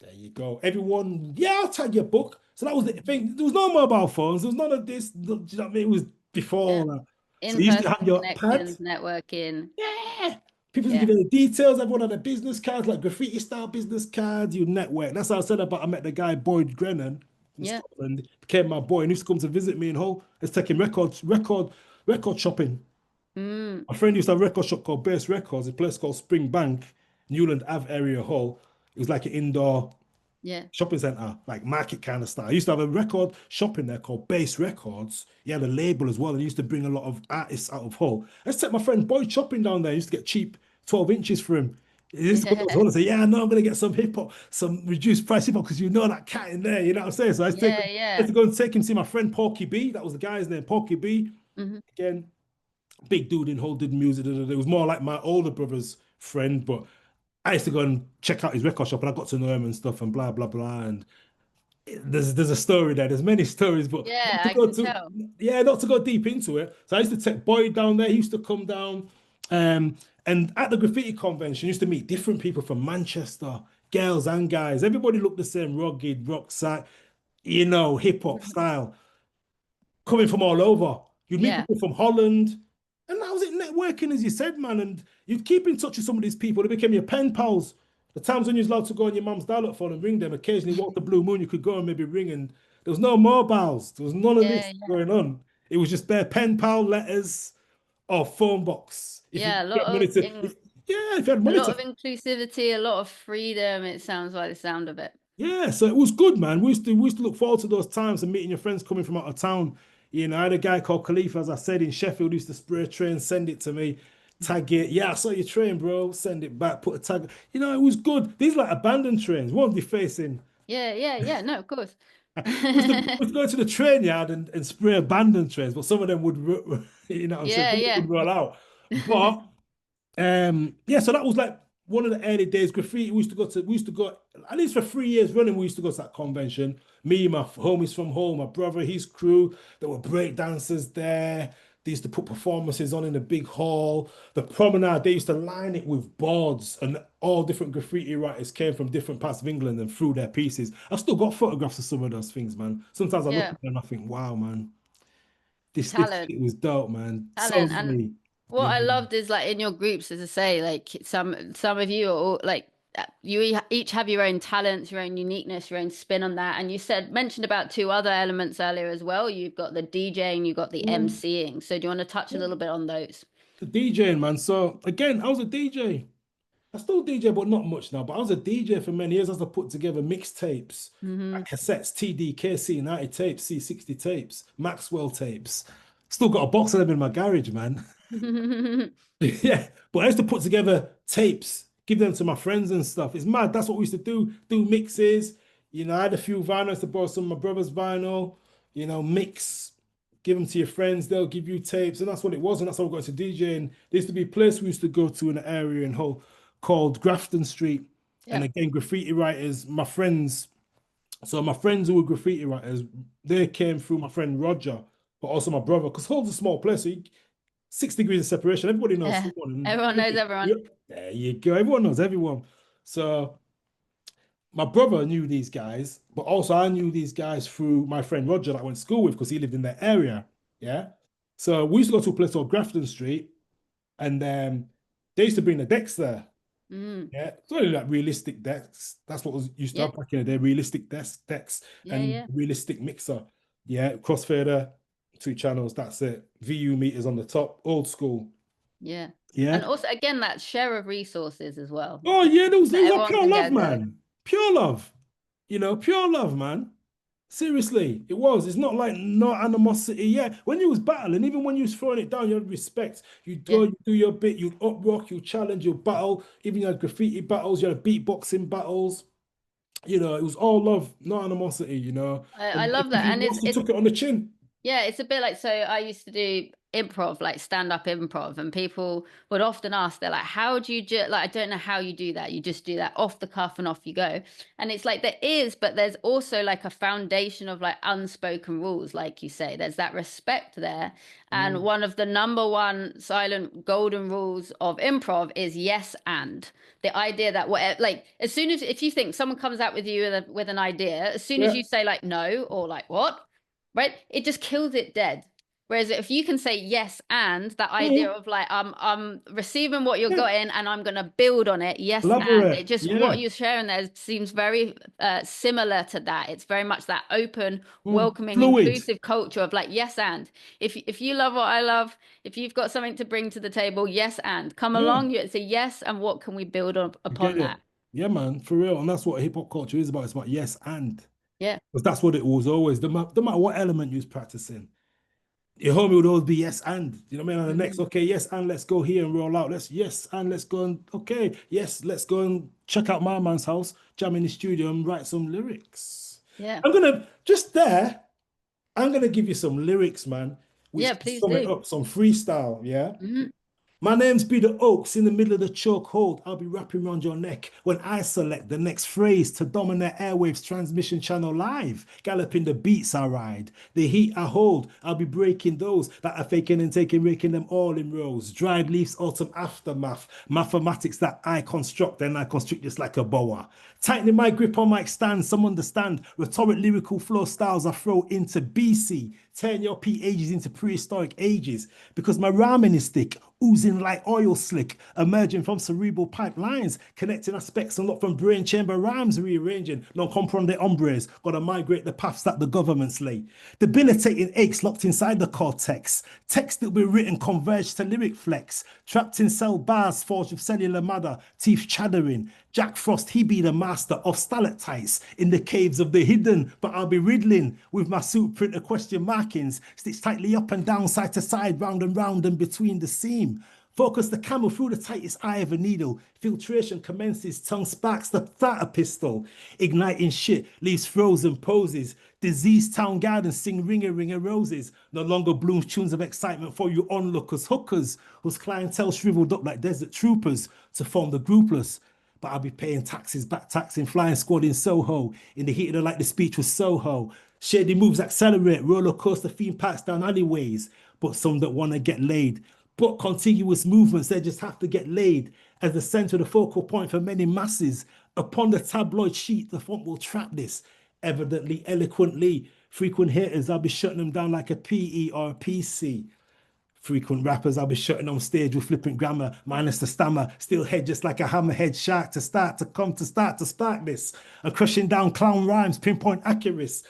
There you go. Everyone, yeah, I'll tag your book. So that was the thing. There was no mobile phones. There was none of this. Do you know what I mean? It was before Yeah. all that. So you used to In-person have your pad. connections, networking. Yeah. People used to Yeah. give you the details. Everyone had their business cards, like graffiti style business cards. You network. That's how I said about I met the guy Boyd Grennan from Yeah. Scotland. Became my boy and he used to come to visit me in Hull. Let's take him record shopping. Mm. My friend used to have a record shop called Base Records, a place called Spring Bank, Newland Ave area Hull. It was like an indoor Yeah. shopping center, like market kind of style. I used to have a record shop in there called Base Records. He had a label as well, and he used to bring a lot of artists out of Hull. I used to take my friend Boyd shopping down there. I used to get cheap 12 inches for him. He used to come to Yeah. Hull and say, "Yeah, no, I'm gonna get some hip hop, some reduced price hip hop, because you know that cat in there." You know what I'm saying? So Yeah. I used Yeah. to go and take him to see my friend Porky B. That was the guy's name, Porky B. hmm Again, big dude in Hull, did music. It was more like my older brother's friend, but I used to go and check out his record shop, and I got to know him and stuff, and blah blah blah. And there's a story there. There's many stories, but Yeah, not to I go can to tell. yeah, not to go deep into it. So I used to take Boyd down there. He used to come down, and at the graffiti convention, I used to meet different people from Manchester, girls and guys. Everybody looked the same, rugged, rucksack, hip hop Mhm. style, coming from all over. You'd meet Yeah. people from Holland, and that was it. Networking, as you said, man. And you'd keep in touch with some of these people. They became your pen pals. The times when you was allowed to go on your mum's dial-up phone and ring them, occasionally walk the blue moon, you could go and maybe ring, and there was no mobiles. There was none of Yeah. this Yeah. going on. It was just bare pen pal letters or phone box. If you Yeah. had money to, yeah, if you had A money lot to of inclusivity, a lot of freedom. It sounds like the sound of it. yeah, so it was good, man. We used to look forward to those times and meeting your friends coming from out of town. I had a guy called Khalifa, as I said, in Sheffield, used to spray a train, send it to me, tag it. Yeah, I saw your train, bro. Send it back, put a tag. It was good. These like abandoned trains, won't be facing. Yeah. Yeah. Yeah. No, of course. We used to go to the train yard and spray abandoned trains, but some of them would, Yeah. some of them Yeah. would roll out. But Yeah, so that was like one of the early days. Graffiti, we used to go at least for 3 years running. We used to go to that convention. Me, my homies from home, my brother, his crew. There were break dancers there. They used to put performances on in the big hall. The promenade, they used to line it with boards, and all different graffiti writers came from different parts of England and threw their pieces. I've still got photographs of some of those things, man. Sometimes I look Yeah, at them and I think, wow, man, this talent, shit was dope, man. So talent. And many, what you I know. loved is like in your groups, as I say, like some of you are all, like you each have your own talents, your own uniqueness, your own spin on that. And you said mentioned about two other elements earlier as well. You've got the DJing, you've got the MCing. So do you want to touch a little bit on those? The DJing, man. So again, I was a DJ. I still DJ, but not much now. But I was a DJ for many years as I put together mixtapes, Hmm. like cassettes, TD, KC90 tapes, C60 tapes, Maxwell tapes. Still got a box of them in my garage, man. Yeah, but I used to put together tapes, give them to my friends and stuff. It's mad. That's what we used to do mixes. I had a few vinyls to borrow some of my brother's vinyl, mix, give them to your friends. They'll give you tapes. And that's what it was. And that's how we got to DJing. There used to be a place we used to go to in an area in Hull called Grafton Street. And Yeah. again, graffiti writers, my friends. So my friends who were graffiti writers, they came through my friend Roger, but also my brother, because Hull's a small place. So 6 degrees of separation. Everybody knows Yeah. someone. Everyone knows everyone. Yep, there you go. Everyone knows everyone. So my brother knew these guys, but also I knew these guys through my friend Roger that I went to school with because he lived in that area. Yeah. So we used to go to a place called Grafton Street, and they used to bring the decks there. Mm. Yeah. It's only like realistic decks. That's what was used to Yeah. have back in the day. Realistic decks Yeah. and Yeah. realistic mixer. Yeah. Crossfader, 2 channels. That's it. VU meters on the top. Old school. Yeah. And Yeah. also, again, that share of resources as well. Oh yeah, there was like Everyone pure can love, get the, man. Pure love. Pure love, man. Seriously, it was. It's not like no animosity. Yeah, when you was battling, even when you was throwing it down, you had respect. You'd yeah. go, you do your bit, you'd up rock, you challenge, you battle. Even you had graffiti battles, you had beatboxing battles. It was all love, no animosity. I And love if that. you And lost, you took it on the chin. yeah, it's a bit like, so I used to do improv, like stand-up improv, and people would often ask, they're like, how do you just, like, I don't know how you do that. You just do that off the cuff and off you go. And it's like there is, but there's also like a foundation of like unspoken rules, like you say. There's that respect there. And Mm. one of the number one silent golden rules of improv is yes and. The idea that whatever, like, as soon as, if you think someone comes out with you with an idea, as soon as Yeah. you say like no or like what, right? It just kills it dead. Whereas if you can say yes and that idea Mm. of like I'm receiving what you're Yeah. getting and I'm gonna build on it, yes and Elaborate. it just what Yeah. you're sharing there seems very similar to that. It's very much that open, welcoming, Fluid. inclusive culture of like yes and if you love what I love, if you've got something to bring to the table, yes and come Yeah. along. It's a yes and what can we build on, You get upon that? it. Yeah, man, for real. And that's what hip hop culture is about. It's about yes and. Yeah, Because that's what it was always. No matter what element you was practicing, your homie would always be yes and. You know what I mean? And the next, hmm, okay, yes, and let's go here and roll out. Let's go and okay, yes, let's go and check out my man's house, jam in the studio and write some lyrics. yeah, I'm gonna give you some lyrics, man, yeah. which can Please sum it do. up, some freestyle, yeah. Hmm. My name's be the Oaks in the middle of the choke hold. I'll be wrapping around your neck when I select the next phrase to dominate airwaves transmission channel live. Galloping the beats I ride, the heat I hold. I'll be breaking those that are faking and taking, raking them all in rows. Dried leaves, autumn aftermath, mathematics that I construct and I constrict just like a boa. Tightening my grip on mic stand, some understand. Rhetoric lyrical flow styles I throw into BC. Turn your P ages into prehistoric ages because my rhyming is thick, oozing like oil slick, emerging from cerebral pipelines, connecting aspects unlocked from brain chamber rhymes, rearranging non-comprende hombres, gotta migrate the paths that the governments lay. Debilitating aches locked inside the cortex, text that will be written converged to lyric flex, trapped in cell bars forged with cellular matter, teeth chattering. Jack Frost, he be the master of stalactites in the caves of the hidden, but I'll be riddling with my suit printer question markings, stitched tightly up and down, side to side, round and between the seam. Focus the camel through the tightest eye of a needle. Filtration commences, tongue sparks the starter pistol. Igniting shit leaves frozen poses. Diseased town gardens sing ring a roses. No longer blooms tunes of excitement for you onlookers, hookers, whose clientele shriveled up like desert troopers to form the groupless. But I'll be paying taxes, back taxing, flying squad in Soho. In the heat of the night, the speech was Soho. Shady moves accelerate, roller coaster theme parks down alleyways. But some that want to get laid. But contiguous movements, they just have to get laid as the center of the focal point for many masses. Upon the tabloid sheet, the font will trap this. Evidently, eloquently, frequent haters, I'll be shutting them down like a PE or a PC. Frequent rappers, I'll be shutting on stage with flippant grammar, minus the stammer, still head just like a hammerhead shark to start to spark this. And crushing down clown rhymes, pinpoint accuracy.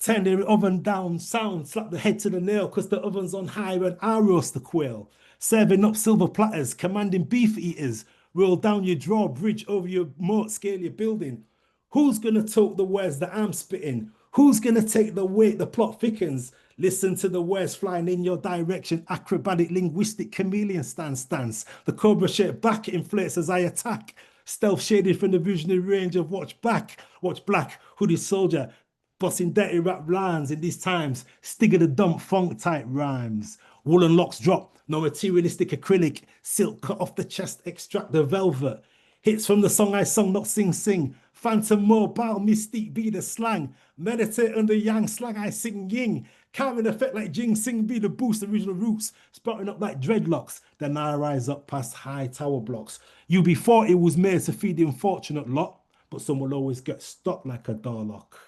Turn the oven down, sound, slap the head to the nail, cause the oven's on high when I roast the quail. Serving up silver platters, commanding beef eaters, roll down your drawbridge over your moat, scale your building. Who's gonna talk the words that I'm spitting? Who's gonna take the weight the plot thickens? Listen to the words flying in your direction, acrobatic linguistic chameleon stance. The cobra shaped back inflates as I attack. Stealth shaded from the visionary range of watch black, hooded soldier, bossing dirty rap lines in these times, stigger the dump funk type rhymes. Woolen locks drop, no materialistic acrylic, silk cut off the chest, extract the velvet. Hits from the song I sung, not sing. Phantom mobile, mystique be the slang. Meditate under yang, slang I sing ying. Carrying effect like Jing Sing be the boost, original roots, sprouting up like dreadlocks. Then I rise up past high tower blocks. UB thought it was made to feed the unfortunate lot, but some will always get stuck like a door lock.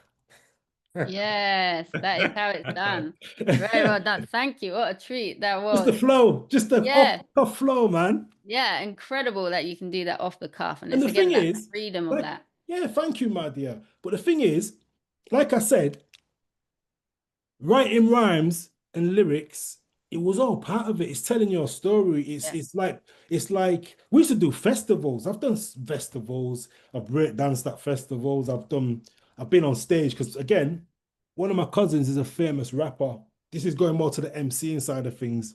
Yes, that is how it's done. Very well done. Thank you. What a treat that was. Just the flow, just the off flow, man. Yeah, incredible that you can do that off the cuff. And it's the again thing that is, freedom of that. Yeah, thank you, my dear. But the thing is, like I said, writing rhymes and lyrics, it was all part of it. It's telling your story. It's like we used to do festivals. I've done festivals. I've breakdanced at festivals. I've been on stage because again, one of my cousins is a famous rapper. This is going more to the MCing side of things.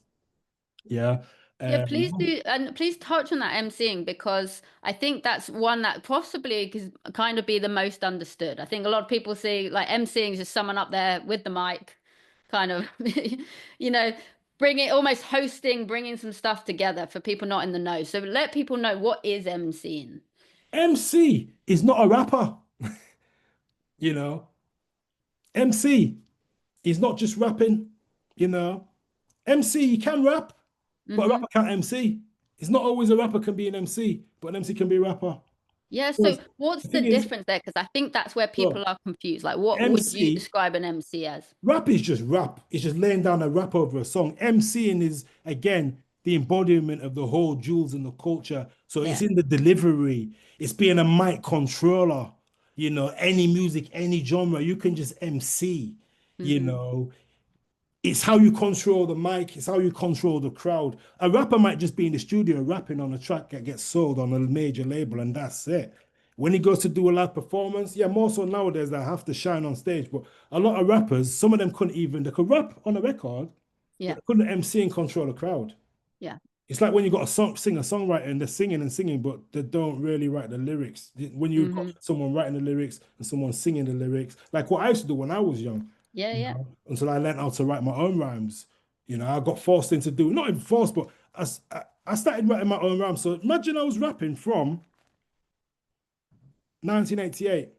Yeah. Yeah, please do, and please touch on that MCing, because I think that's one that possibly could kind of be the most understood. I think a lot of people see like MCing is just someone up there with the mic, kind of, almost hosting, bringing some stuff together for people not in the know. So let people know, what is MCing? MC is not a rapper. MC is not just rapping, MC, you can rap, but a rapper can't MC. It's not always a rapper can be an MC, but an MC can be a rapper. Yeah, so what's the difference there? Because I think that's where people are confused. Like, what would you describe an MC as? Rap is just rap. It's just laying down a rap over a song. MCing is, again, the embodiment of the whole jewels in the culture. So it's in the delivery. It's being a mic controller. Any music, any genre, you can just MC. It's how you control the mic. It's how you control the crowd. A rapper might just be in the studio rapping on a track that gets sold on a major label, and that's it. When he goes to do a live performance, more so nowadays, they have to shine on stage. But a lot of rappers, some of them they could rap on a record, but they couldn't MC and control the crowd. Yeah. It's like when you got a singer-songwriter and they're singing, but they don't really write the lyrics. When you've got someone writing the lyrics and someone singing the lyrics, like what I used to do when I was young. Until I learned how to write my own rhymes. I got forced into not even forced, but I started writing my own rhymes. So imagine I was rapping from 1988.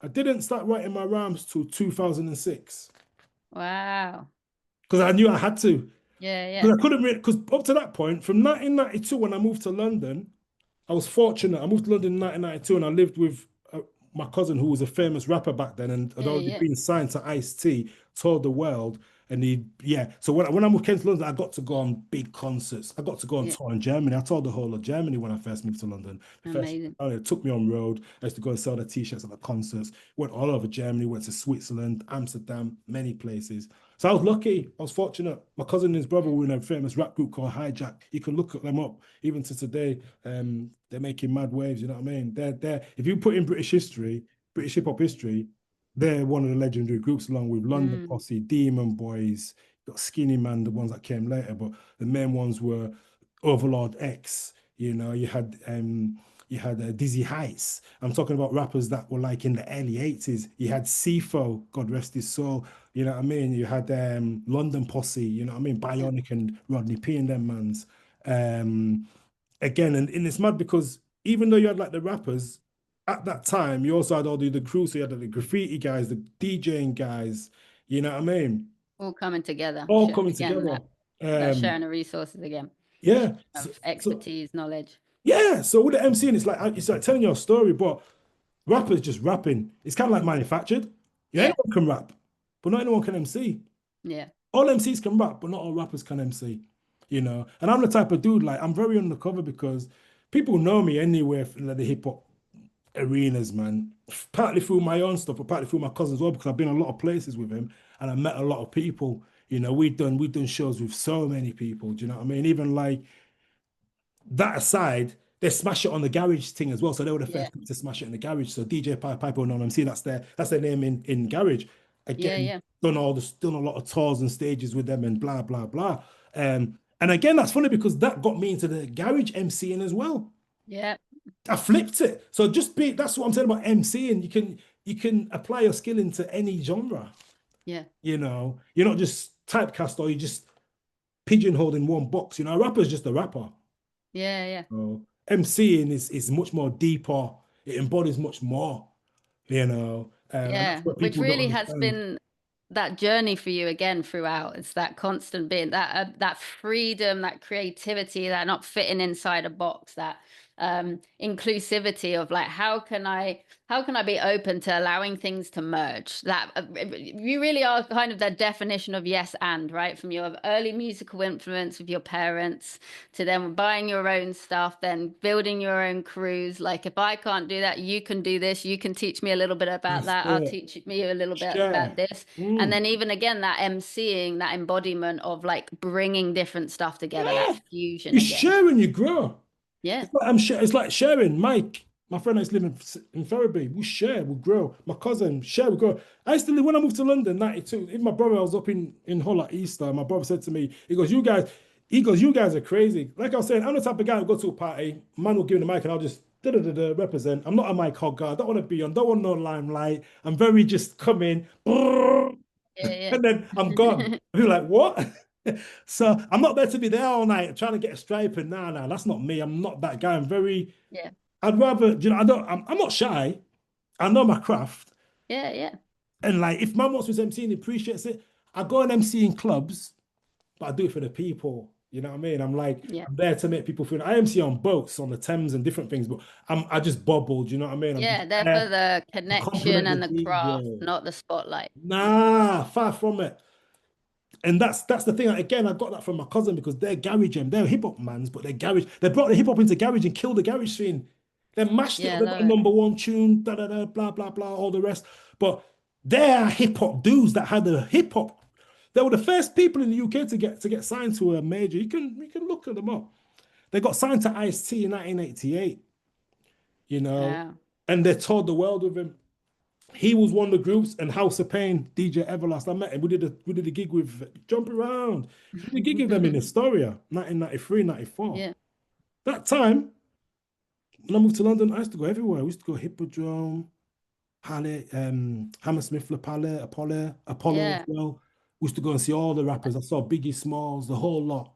I didn't start writing my rhymes till 2006. Wow. Because I knew I had to. Yeah. Because I couldn't because up to that point, from 1992 when I moved to London, I was fortunate. I moved to London in 1992 and I lived with my cousin who was a famous rapper back then, and had already been signed to Ice-T, toured the world. And so when I came to London, I got to go on big concerts. I got to go on tour in Germany. I toured the whole of Germany when I first moved to London. Amazing. It took me on road. I used to go and sell the t-shirts at the concerts. Went all over Germany, went to Switzerland, Amsterdam, many places. So I was lucky. I was fortunate. My cousin and his brother were in a famous rap group called Hijack. You can look them up. Even to today, they're making mad waves. You know what I mean? They're if you put in British hip hop history, they're one of the legendary groups, along with London Posse, Demon Boys, got Skinny Man, the ones that came later, but the main ones were Overlord X. You had Dizzy Heights. I'm talking about rappers that were like in the early 80s. You had Sifo, God rest his soul. You know what I mean? You had London Posse, you know what I mean? Yeah. Bionic and Rodney P and them mans. Um, Again, and it's mad because even though you had like the rappers at that time, you also had all the crew. So you had the graffiti guys, the DJing guys, you know what I mean? All coming together. All Shit. coming Again, together. that sharing the resources again Yeah. So, of so expertise, knowledge. yeah. So with the MCing, it's like telling your story, but rappers just rapping. It's kind of like manufactured. Yeah, Yeah. anyone can rap, but not anyone can MC. Yeah. All MCs can rap, but not all rappers can MC. And I'm the type of dude like I'm very undercover because people know me anywhere in the hip hop arenas, man. Partly through my own stuff, but partly through my cousin as well, because I've been a lot of places with him and I met a lot of people. We've done shows with so many people. Do you know what I mean? Even like that aside, they smash it on the garage thing as well. So they were the Yeah. first people to smash it in the garage. So DJ Piper and MC, that's their name in garage. Yeah. Again, Yeah. done a lot of tours and stages with them and blah blah blah. And again, that's funny because that got me into the garage MCing as well. Yeah. I flipped it. So that's what I'm saying about MCing. You can apply your skill into any genre. Yeah. You're not just typecast or you just pigeonholed in one box. A rapper's just a rapper. Yeah. Yeah. So MCing is much more deeper. It embodies much more. And that's Yeah, what which people don't really has understand. been that journey for you again throughout. It's that constant being that freedom, that creativity, that not fitting inside a box, that inclusivity of like how can I be open to allowing things to merge? That you really are kind of the definition of yes and, right? From your early musical influence with your parents to then buying your own stuff, then building your own crews. Like if I can't do that, you can do this. You can teach me a little bit about That's that. I'll it. teach me a little bit about Share. this. And Mm. then even again, that emceeing, that embodiment of like bringing different stuff together, that Yeah. fusion You again. share and you grow. Yeah. It's like sharing. Mike, my friend that's living in Ferriby, we share, we grow. My cousin, share, we grow. I used to live when I moved to London, 92. Even my brother, I was up in Hull at Easter. My brother said to me, you guys are crazy. Like I was saying, I'm the type of guy who go to a party, man will give me the mic and I'll just da-da-da-da represent. I'm not a mic hogger. I don't want to be on, don't want no limelight. I'm very just come in, and Yeah. then I'm gone. Yeah. You're like, what? So I'm not there to be there all night trying to get a stripe and nah, that's not me. I'm not that guy. Yeah. I'd rather, I'm not shy. I know my craft. Yeah. Yeah. And like, if man wants to MC and he appreciates it, I go and MC in clubs, but I do it for the people. You know what I mean? Yeah. I'm there to make people feel. I MC on boats on the Thames and different things, but I just bubble. Do you know what I mean? I'm just Yeah. They're for there the to connection compliment the and the craft, DJ. not the spotlight. Nah, far from it. And that's the thing. Again, I got that from my cousin because they're garage and they're hip hop mans, but they're garage. They brought the hip hop into garage and killed the garage scene. They mashed it Yeah. up. I They got love a it. number one tune, da da da, blah blah blah, all the rest. But they're hip hop dudes that had a hip hop. They were the first people in the UK to get signed to a major. You can look at them up. They got signed to Ice-T in 1988. You know, Wow. and they toured the world with him. He was one of the groups, and House of Pain, DJ Everlast. I met him. We did a gig with Jump Around. We did a gig with them in Astoria, 1993, 94. Yeah. That time, when I moved to London, I used to go everywhere. We used to go Hippodrome, Hammersmith, La Palais, Apollo as Yeah. well. We used to go and see all the rappers. I saw Biggie Smalls, the whole lot.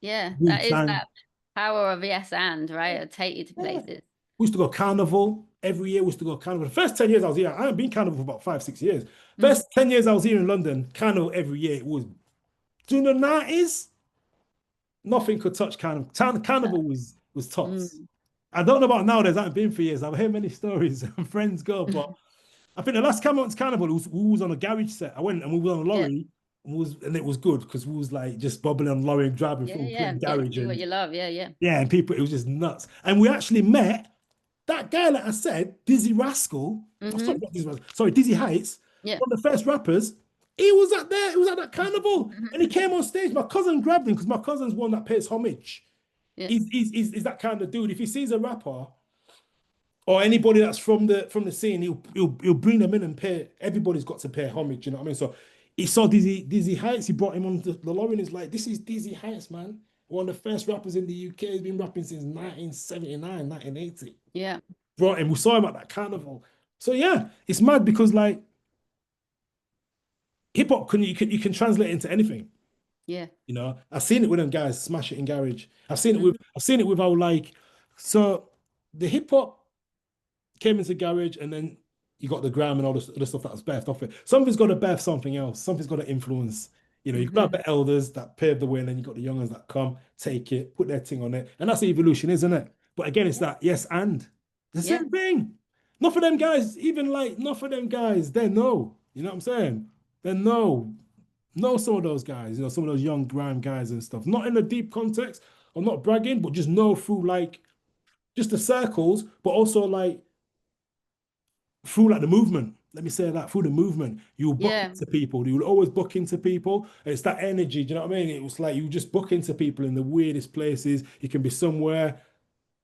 Yeah. Wu That is Tang. that power of yes and, right? It'll take you to Yeah. places. We used to go carnival every year. We used to go carnival. The first 10 years I was here, I haven't been carnival for about 5, 6 years. Mm. First 10 years I was here in London, carnival every year. It was during the 90s, nothing could touch carnival. Uh, Carnival was tops. mm. I don't know about nowadays, I haven't been for years. I've heard many stories and friends go, but I think the last carnival we was on a garage set. I went and we were on a Yeah. lorry and it was good because we was like just bubbling on the lorry and driving Yeah. through, Yeah. playing Get to garage do what and you love. Yeah. Yeah. yeah, and people, it was just nuts. And we actually met that guy that I said, Dizzy Rascal, oh, sorry, Hmm. not Dizzy Rascal, sorry, Dizzy Heights, Yeah. one of the first rappers. He was at there, he was at that carnival, and he came on stage. My cousin grabbed him because my cousin's one that pays homage. Yeah. He's that kind of dude. If he sees a rapper or anybody that's from the scene, he'll bring them in and pay. Everybody's got to pay homage, you know what I mean? So he saw Dizzy Heights. He brought him on the lorry and he's like, this is Dizzy Heights, man. One of the first rappers in the UK. He's been rapping since 1979, 1980. Yeah. Brought him. We saw him at that carnival. So yeah, it's mad because like hip hop you can translate into anything. Yeah. You know, I've seen it with them guys smash it in garage. I've seen it with how like so the hip hop came into garage and then you got the gram and all this other stuff that was birthed off it. Something's got to birth something else. Something's got to influence. You know, you've got Hmm. the elders that paved the way, and then you've got the young ones that come, take it, put their thing on it. And that's the evolution, isn't it? But again, it's Yeah. that yes and the Yeah. same thing. Not for them guys, even like not for them guys, they know. You know what I'm saying? They know some of those guys, some of those young grime guys and stuff. Not in a deep context, I'm not bragging, but just know through like just the circles, but also like through like the movement. Let me say that through the movement, you will buck Yeah. into people. You will always buck into people. It's that energy. Do you know what I mean? It was like you just buck into people in the weirdest places. You can be somewhere.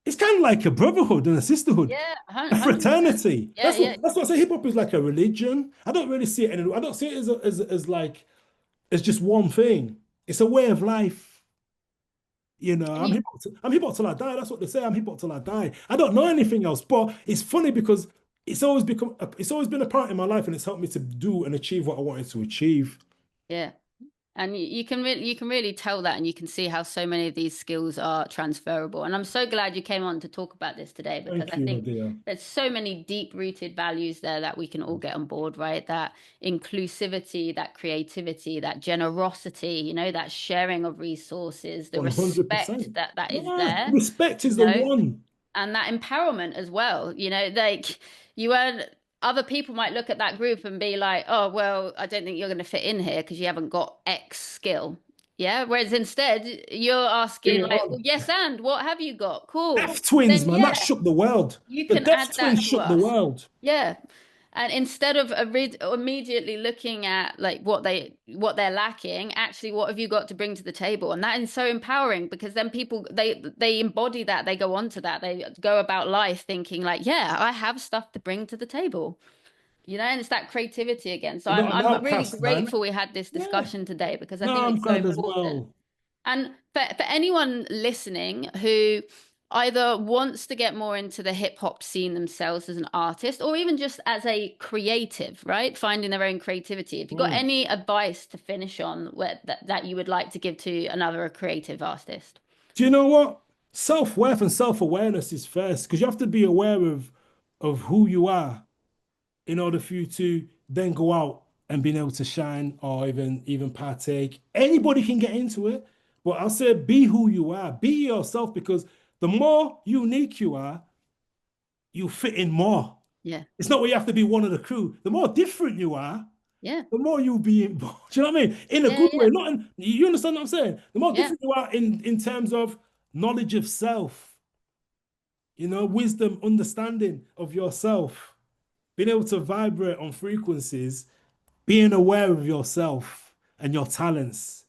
It's kind of like a brotherhood and a sisterhood, Yeah. a 100%. fraternity. Yeah. That's Yeah. what that's what I say. Hip hop is like a religion. I don't really see it. I don't see it as like as just one thing. It's a way of life. And you, I'm hip hop till I die. That's what they say. I'm hip hop till I die. I don't know anything else, but it's funny because it's always been a part in my life, and it's helped me to do and achieve what I wanted to achieve. yeah. And you can really tell that, and you can see how so many of these skills are transferable. And I'm so glad you came on to talk about this today, because Thank I you, my think dear. there's so many deep rooted values there that we can all get on board, right? That inclusivity, that creativity, that generosity, that sharing of resources, the respect 100%. that is Yeah, there, respect you is the know, one. and that empowerment as well. Like you earn, other people might look at that group and be like, oh, well, I don't think you're going to fit in here because you haven't got X skill. Yeah. Whereas instead, you're Bring asking, it like, well, on. yes, and what have you got? Cool. Deaf twins, Then, man, that yeah, shook the world. you The can add Deaf that twins to shook the us. world. Yeah. And instead of immediately looking at like what they're lacking, actually, what have you got to bring to the table? And that is so empowering, because then people they embody that, they go on to that, they go about life thinking like, yeah, I have stuff to bring to the table. And it's that creativity again. So You're I'm not an I'm really outcast, man. grateful we had this Yeah. discussion today, because I No, think I'm it's so glad as important. well. And for anyone listening who either wants to get more into the hip hop scene themselves as an artist, or even just as a creative, right? Finding their own creativity. If you've got Mm. any advice to finish on that you would like to give to another creative artist. Do you know what? Self-worth and self-awareness is first because you have to be aware of who you are in order for you to then go out and being able to shine or even partake. Anybody can get into it, but I'll say be who you are, be yourself because the more unique you are, you fit in more. Yeah. It's not where you have to be one of the crew. The more different you are, Yeah. the more you'll be involved. Do you know what I mean? In a Yeah. good way, Yeah. not in, you understand what I'm saying? The more Yeah. different you are in terms of knowledge of self, wisdom, understanding of yourself, being able to vibrate on frequencies, being aware of yourself and your talents,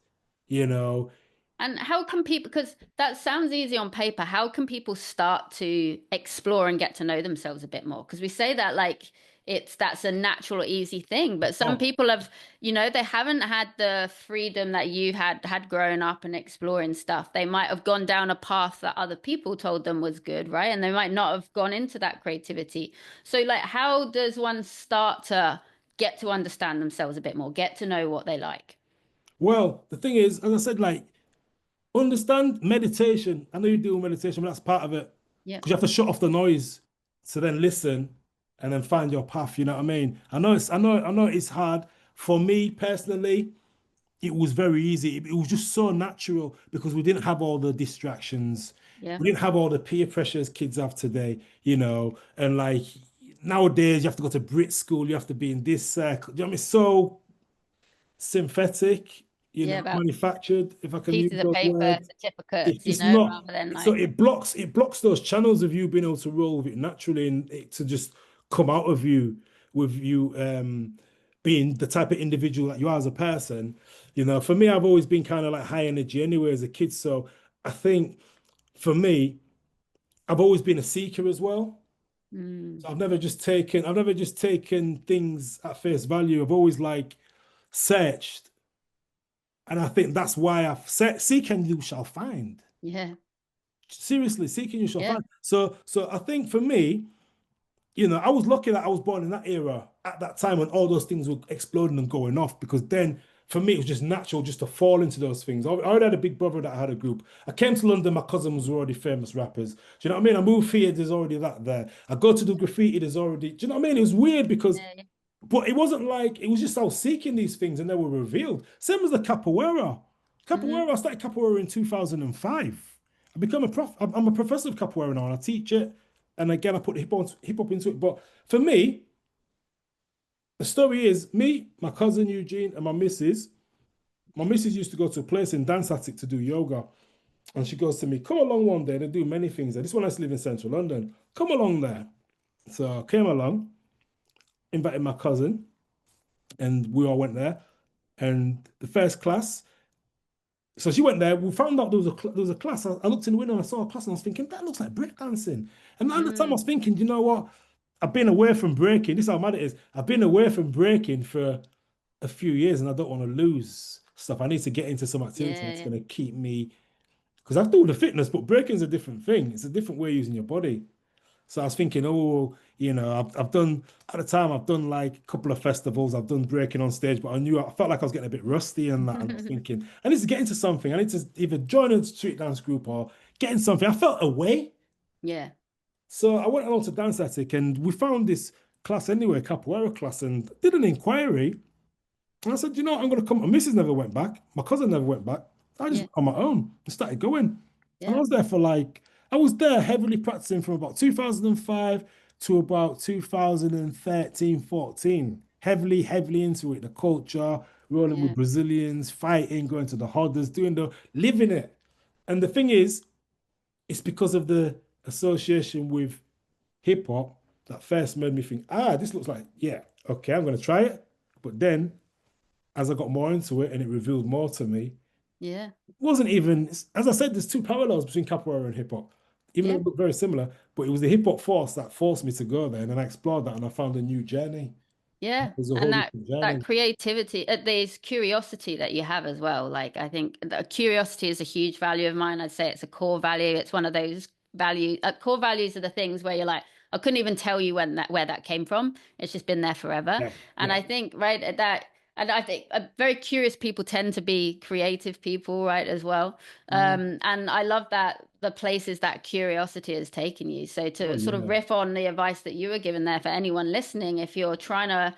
you know. And how can people, because that sounds easy on paper, how can people start to explore and get to know themselves a bit more? Because we say that like that's a natural, easy thing, but some Oh, people have, they haven't had the freedom that you had growing up and exploring stuff. They might have gone down a path that other people told them was good, right? And they might not have gone into that creativity. So like, how does one start to get to understand themselves a bit more, get to know what they like? well, the thing is, as I said, like, understand meditation. I know you do meditation, but that's part of it. Yeah. Because you have to shut off the noise to then listen and then find your path. You know what I mean? I know it's hard. For me personally, it was very easy. It was just so natural because we didn't have all the distractions. Yeah. We didn't have all the peer pressures kids have today. And like nowadays, you have to go to Brit school, you have to be in this circle. You know what I mean? So synthetic, Yeah. About manufactured, if I can use pieces of those paper, words. certificates, It's not, rather than so like, it blocks those channels of you being able to roll with it naturally and it to just come out of you with you being the type of individual that you are as a person. For me, I've always been kind of like high energy anyway as a kid. So I think for me, I've always been a seeker as well. mm, So I've never just taken things at face value. I've always like searched, and I think that's why I've said, seek and you shall find. Yeah. Seriously, seek and you shall Yeah. find. So I think for me, you know, I was lucky that I was born in that era at that time when all those things were exploding and going off because then for me it was just natural just to fall into those things. I already had a big brother that had a group. I came to London, my cousins were already famous rappers. Do you know what I mean? I moved here, there's already that there. I go to do graffiti, there's already, do you know what I mean? It was weird because, Yeah. but it wasn't like, it was just I was seeking these things and they were revealed. Same as the capoeira. Hmm. Capoeira, I started capoeira in 2005. I'm a professor of capoeira now and I teach it. And again, I put hip hop into it. But for me, the story is me, my cousin Eugene, and my missus. My missus used to go to a place in Dance Attic to do yoga. And she goes to me, come along one day. They do many things there. This one I used to live in central London. Come along there. So I came along, invited my cousin, and we all went there. And the first class, so she went there. We found out there was a class. I looked in the window and I saw a class and I was thinking, that looks like breakdancing. And at the time I Mm. was thinking, you know what? I've been away from breaking. This is how mad it is. I've been away from breaking for a few years and I don't want to lose stuff. I need to get into some activity that's Yeah. going to keep me, because I do the fitness, but breaking's a different thing. It's a different way of using your body. So I was thinking, oh, you know, I've done at the time, I've done like a couple of festivals, I've done breaking on stage, but I felt like I was getting a bit rusty and that. And I was Yeah. thinking, I need to get into something. I need to either join a street dance group or get in something. I felt away. Yeah. So I went along to Dance Attic and we found this class anyway, capoeira class, and did an inquiry. And I said, you know what, I'm going to come. My missus never went back. My cousin never went back. I just Yeah. went on my own and started going. And I Yeah. was there for like, I was there heavily practicing from about 2005 to about 2013, 14. Heavily into it. The culture, rolling with Yeah. Brazilians, fighting, going to the hodders, living it. And the thing is, it's because of the association with hip hop that first made me think, this looks like, yeah, okay, I'm going to try it. But then as I got more into it and it revealed more to me, Yeah. it wasn't even, as I said, there's two parallels between capoeira and hip hop, even though Yeah. they look very similar. But it was the hip hop force that forced me to go there. And then I explored that and I found a new journey. It Yeah, was a and whole that different that journey. creativity, there's curiosity that you have as well. Like I think that curiosity is a huge value of mine. I'd say it's a core value. It's one of those core values are the things where you're like, I couldn't even tell you when that where that came from. It's just been there forever. Yeah, And yeah. I think right at that, and I think very curious people tend to be creative people, right, as well. Mm. And I love that the places that curiosity has taken you. So Oh, to sort of yeah. riff on the advice that you were given there for anyone listening, if you're trying to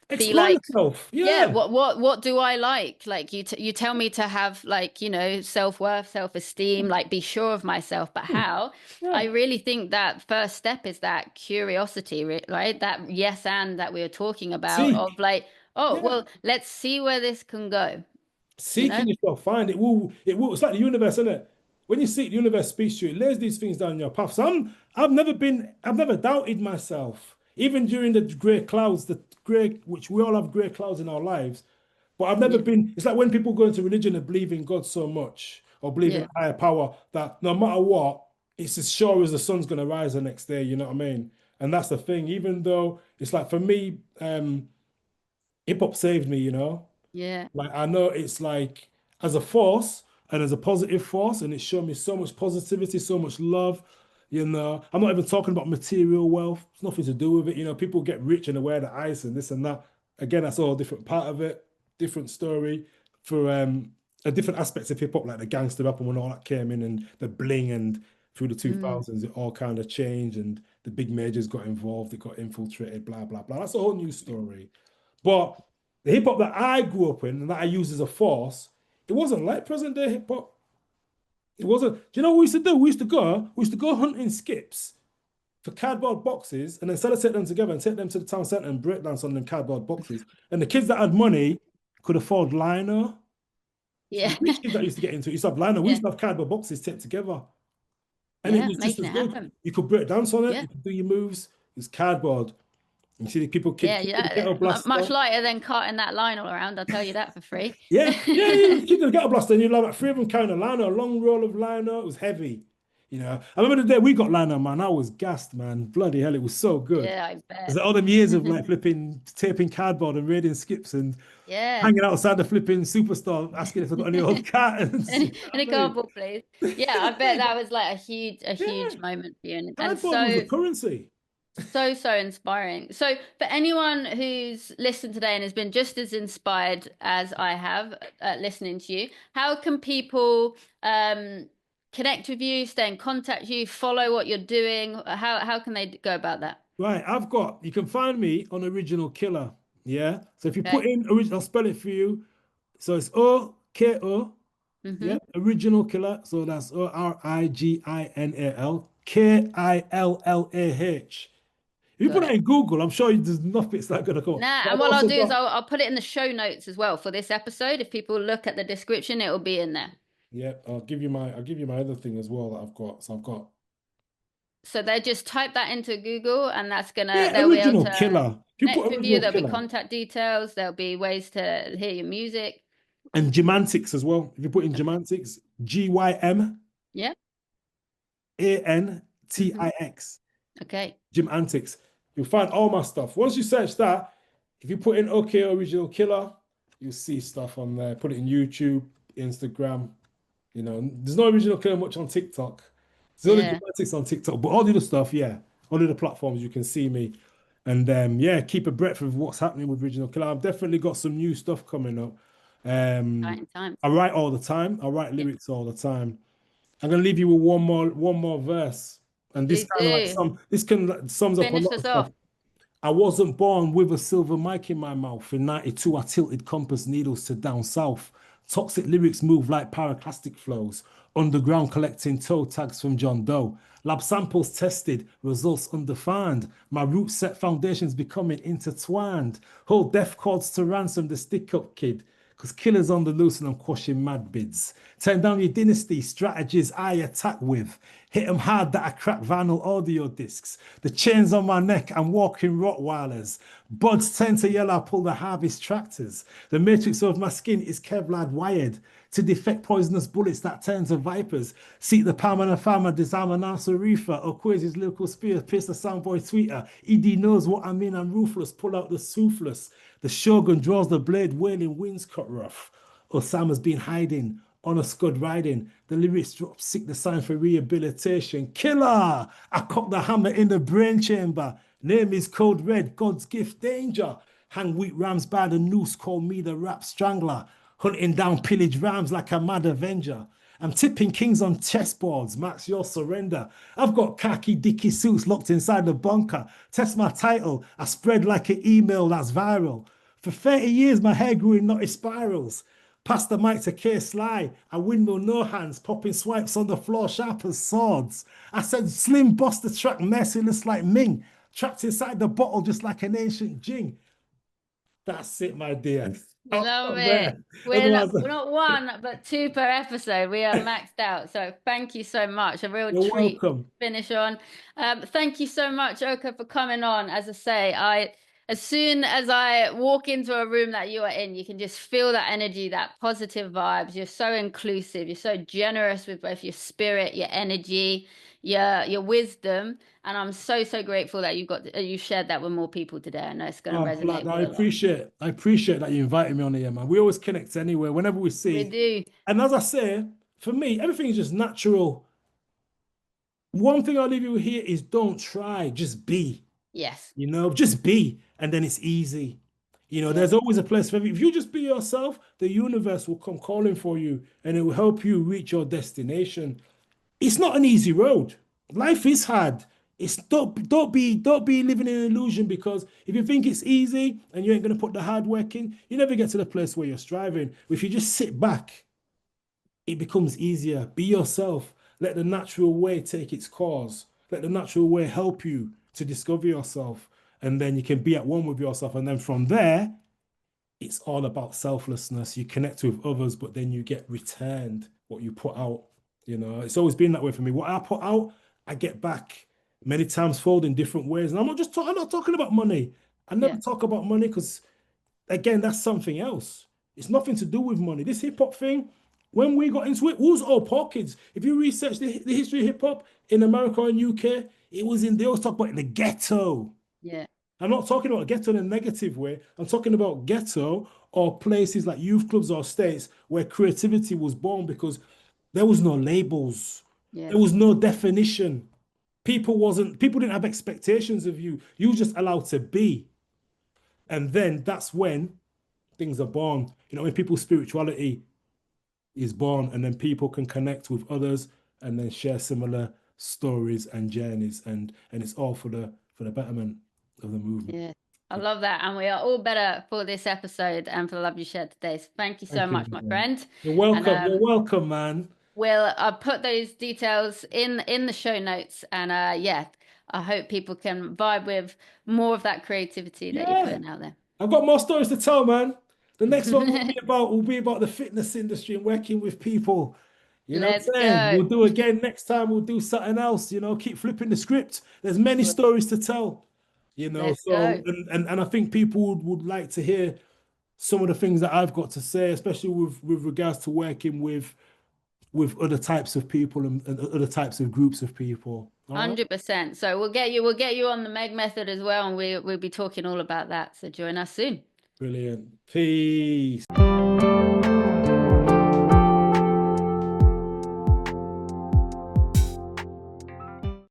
be Explore like, yourself. yeah, Yeah. what do I like you tell me to have like self-worth, self-esteem, like be sure of myself, but Mm. how? Yeah. I really think that first step is that curiosity, right? That yes and that we were talking about of Seek. like, oh Yeah. well, let's see where this can go, you know. Seeking yourself, find it will, it's like the universe, isn't it? When you seek, the universe speaks to you, it lays these things down your path. So I've never doubted myself, even during the grey clouds, which we all have grey clouds in our lives. But I've never Yeah. been, it's like when people go into religion and believe in God so much or believe in Yeah. a higher power that no matter what, it's as sure as the sun's going to rise the next day, you know what I mean? And that's the thing, even though it's like for me, hip hop saved me, you know? Yeah. Like I know it's like as a force and as a positive force, and it's shown me so much positivity, so much love. You know, I'm not even talking about material wealth. It's nothing to do with it. You know, people get rich and they wear the ice and this and that. Again, that's all a different part of it, different story for a different aspects of hip hop, like the gangster rap and when all that came in and the bling and through the Mm. 2000s, it all kind of changed and the big majors got involved, it got infiltrated, blah, blah, blah. That's a whole new story. But the hip hop that I grew up in and that I used as a force, it wasn't like present day hip hop. It wasn't. Do you know what we used to do? We used to go hunting skips for cardboard boxes and then sellotape them together and take them to the town centre and break dance on them cardboard boxes. And the kids that had money could afford lino. So Yeah. the rich kids that used to get into it used to have lino. We Yeah. used to have cardboard boxes taped together. And it Yeah, was just making as it good. happen. You could break dance on it, Yeah. you could do your moves. It's cardboard. You see the people Yeah, kids with the ghetto much blaster. lighter than carting that line all around. I'll tell you that for free. Yeah, yeah, yeah. Keep the ghetto blaster, and you like three of them kind of liner, a long roll of liner. It was heavy. You know, I remember the day we got lined up, man. I was gassed, man. Bloody hell, it was so good. Yeah, I Because bet. all them years of like flipping, taping cardboard and raiding skips and Yeah. hanging outside the flipping superstore, asking if I got any old cartons. You know Any what I mean? cardboard, please. Yeah, I bet that was like a Yeah, huge moment for you, and cardboard was a so currency. so inspiring. So for anyone who's listened today and has been just as inspired as I have listening to you, how can people connect with you, stay in contact with you, follow what you're doing? How can they go about that? Right, you can find me on Original Killer. Yeah. So if you put Okay. in original, I'll spell it for you. So it's OKO, Mm-hmm. yeah, Original Killer. So that's ORIGINAL KILLAH. If you put Got that it. in Google, I'm sure there's nothing's not gonna come up. Nah, But and I've what I'll also do is got, I'll put it in the show notes as well for this episode. If people look at the description, it will be in there. yeah, I'll give you my other thing as well that I've got. So I've got, So they just type that into Google, and yeah, they'll be able Original to Killer. If you connect put with you. Original There'll be Killer contact details. There'll be ways to hear your music. and Gymantics as well. If you put in Gymantics, Yeah. Hmm. GYMANTIX. Okay. Gym Antics. You'll find all my stuff. Once you search that, if you put in OK Original Killer, you'll see stuff on there. Put it in YouTube, Instagram. You know, there's no Original Killer much on TikTok. There's only Gym Yeah. Antics on TikTok, but all the other stuff, yeah, all of the platforms you can see me. And yeah, keep a breadth of what's happening with Original Killer. I've definitely got some new stuff coming up. Um, Exciting times. I write all the time. I write Yeah. lyrics all the time. I'm gonna leave you with one more verse, and this Please kind of like do. some this can like, sums up a Finish lot of us stuff. off. I wasn't born with a silver mic in my mouth. In '92, I tilted compass needles to down south. Toxic lyrics move like pyroclastic flows. Underground collecting toe tags from John Doe. Lab samples tested, results undefined. My roots set foundations becoming intertwined. Hold death chords to ransom the stick up kid. Because killers on the loose and I'm quashing mad bids. Turn down your dynasty strategies I attack with. Hit them hard that I crack vinyl audio discs. The chains on my neck, I'm walking Rottweilers. Buds tend to yell, I pull the harvest tractors. The matrix of my skin is Kevlar wired to defect poisonous bullets that turn to vipers. Seek the palm and a farmer, disarm an answer reefer. Okwesia's lyrical spear, pierce the soundboy tweeter. ED knows what I mean, I'm ruthless, pull out the soufless. The shogun draws the blade, wailing winds cut rough. Osama's been hiding on a scud riding. The lyrics drop sick, the sign for rehabilitation. Killer! I cock the hammer in the brain chamber. Name is Code Red, God's gift, danger. Hang wheat rams by the noose, call me the rap strangler. Hunting down pillage rams like a mad avenger. I'm tipping kings on chessboards, max your surrender. I've got khaki dicky suits locked inside the bunker. Test my title, I spread like an email that's viral. For 30 years, my hair grew in knotty spirals. Pass the mic to K Sly, I windmill no hands, popping swipes on the floor sharp as swords. I said, Slim boss the track merciless like Ming, trapped inside the bottle just like an ancient jing. That's it, my dear. I'll Love stop it. there. Otherwise, We're not one, but two per episode. We are maxed out. So thank you so much. A real you're treat to welcome. finish on. Thank you so much, Oka, for coming on. As I say, as soon as I walk into a room that you are in, you can just feel that energy, that positive vibes. You're so inclusive. You're so generous with both your spirit, your energy, your wisdom. And I'm so grateful that you shared that with more people today. I know it's going to Oh, resonate with a lot. I appreciate that you invited me on here, man. We always connect anywhere, whenever we We see. do. And as I say, for me, everything is just natural. One thing I'll leave you with here is don't try, just be. Yes. You know, just be, and then it's easy. You know, Yeah. there's always a place for if you just be yourself, the universe will come calling for you and it will help you reach your destination. It's not an easy road. Life is hard. It's don't be living in an illusion because if you think it's easy and you ain't gonna put the hard work in, you never get to the place where you're striving. If you just sit back, it becomes easier. Be yourself. Let the natural way take its course. Let the natural way help you to discover yourself. And then you can be at one with yourself. And then from there, it's all about selflessness. You connect with others, but then you get returned what you put out. You know, it's always been that way for me. What I put out, I get back many times fold in different ways. And I'm not talking about money. I never Yeah. talk about money because again, that's something else. It's nothing to do with money. This hip hop thing, When we got into it, we was all poor kids. If you research the history of hip hop in America and UK, it was in, they always talk about in the ghetto. Yeah. I'm not talking about ghetto in a negative way. I'm talking about ghetto or places like youth clubs or states where creativity was born because there was no labels. Yeah. There was no definition. People didn't have expectations of you. You were just allowed to be. And then that's when things are born. You know, when people's spirituality is born and then people can connect with others and then share similar stories and journeys and it's all for the betterment of the movement. Yeah. I love that. And we are all better for this episode and for the love you shared today. So thank you so Thank you, much, my man. friend. You're And welcome. You're welcome, man. I'll put those details in the show notes. And yeah, I hope people can vibe with more of that creativity that you're Yeah. putting out there. I've got more stories to tell, man. The next one will be about the fitness industry and working with people. You know what Let's I'm saying? go. We'll do again next time. We'll do something else. You know, keep flipping the script. There's many stories to tell. You know, Let's so go. and I think people would like to hear some of the things that I've got to say, especially with regards to working with other types of people and other types of groups of people. All right, 100%. So we'll get you on the Meg method as well, and we'll be talking all about that. So join us soon. brilliant. Peace.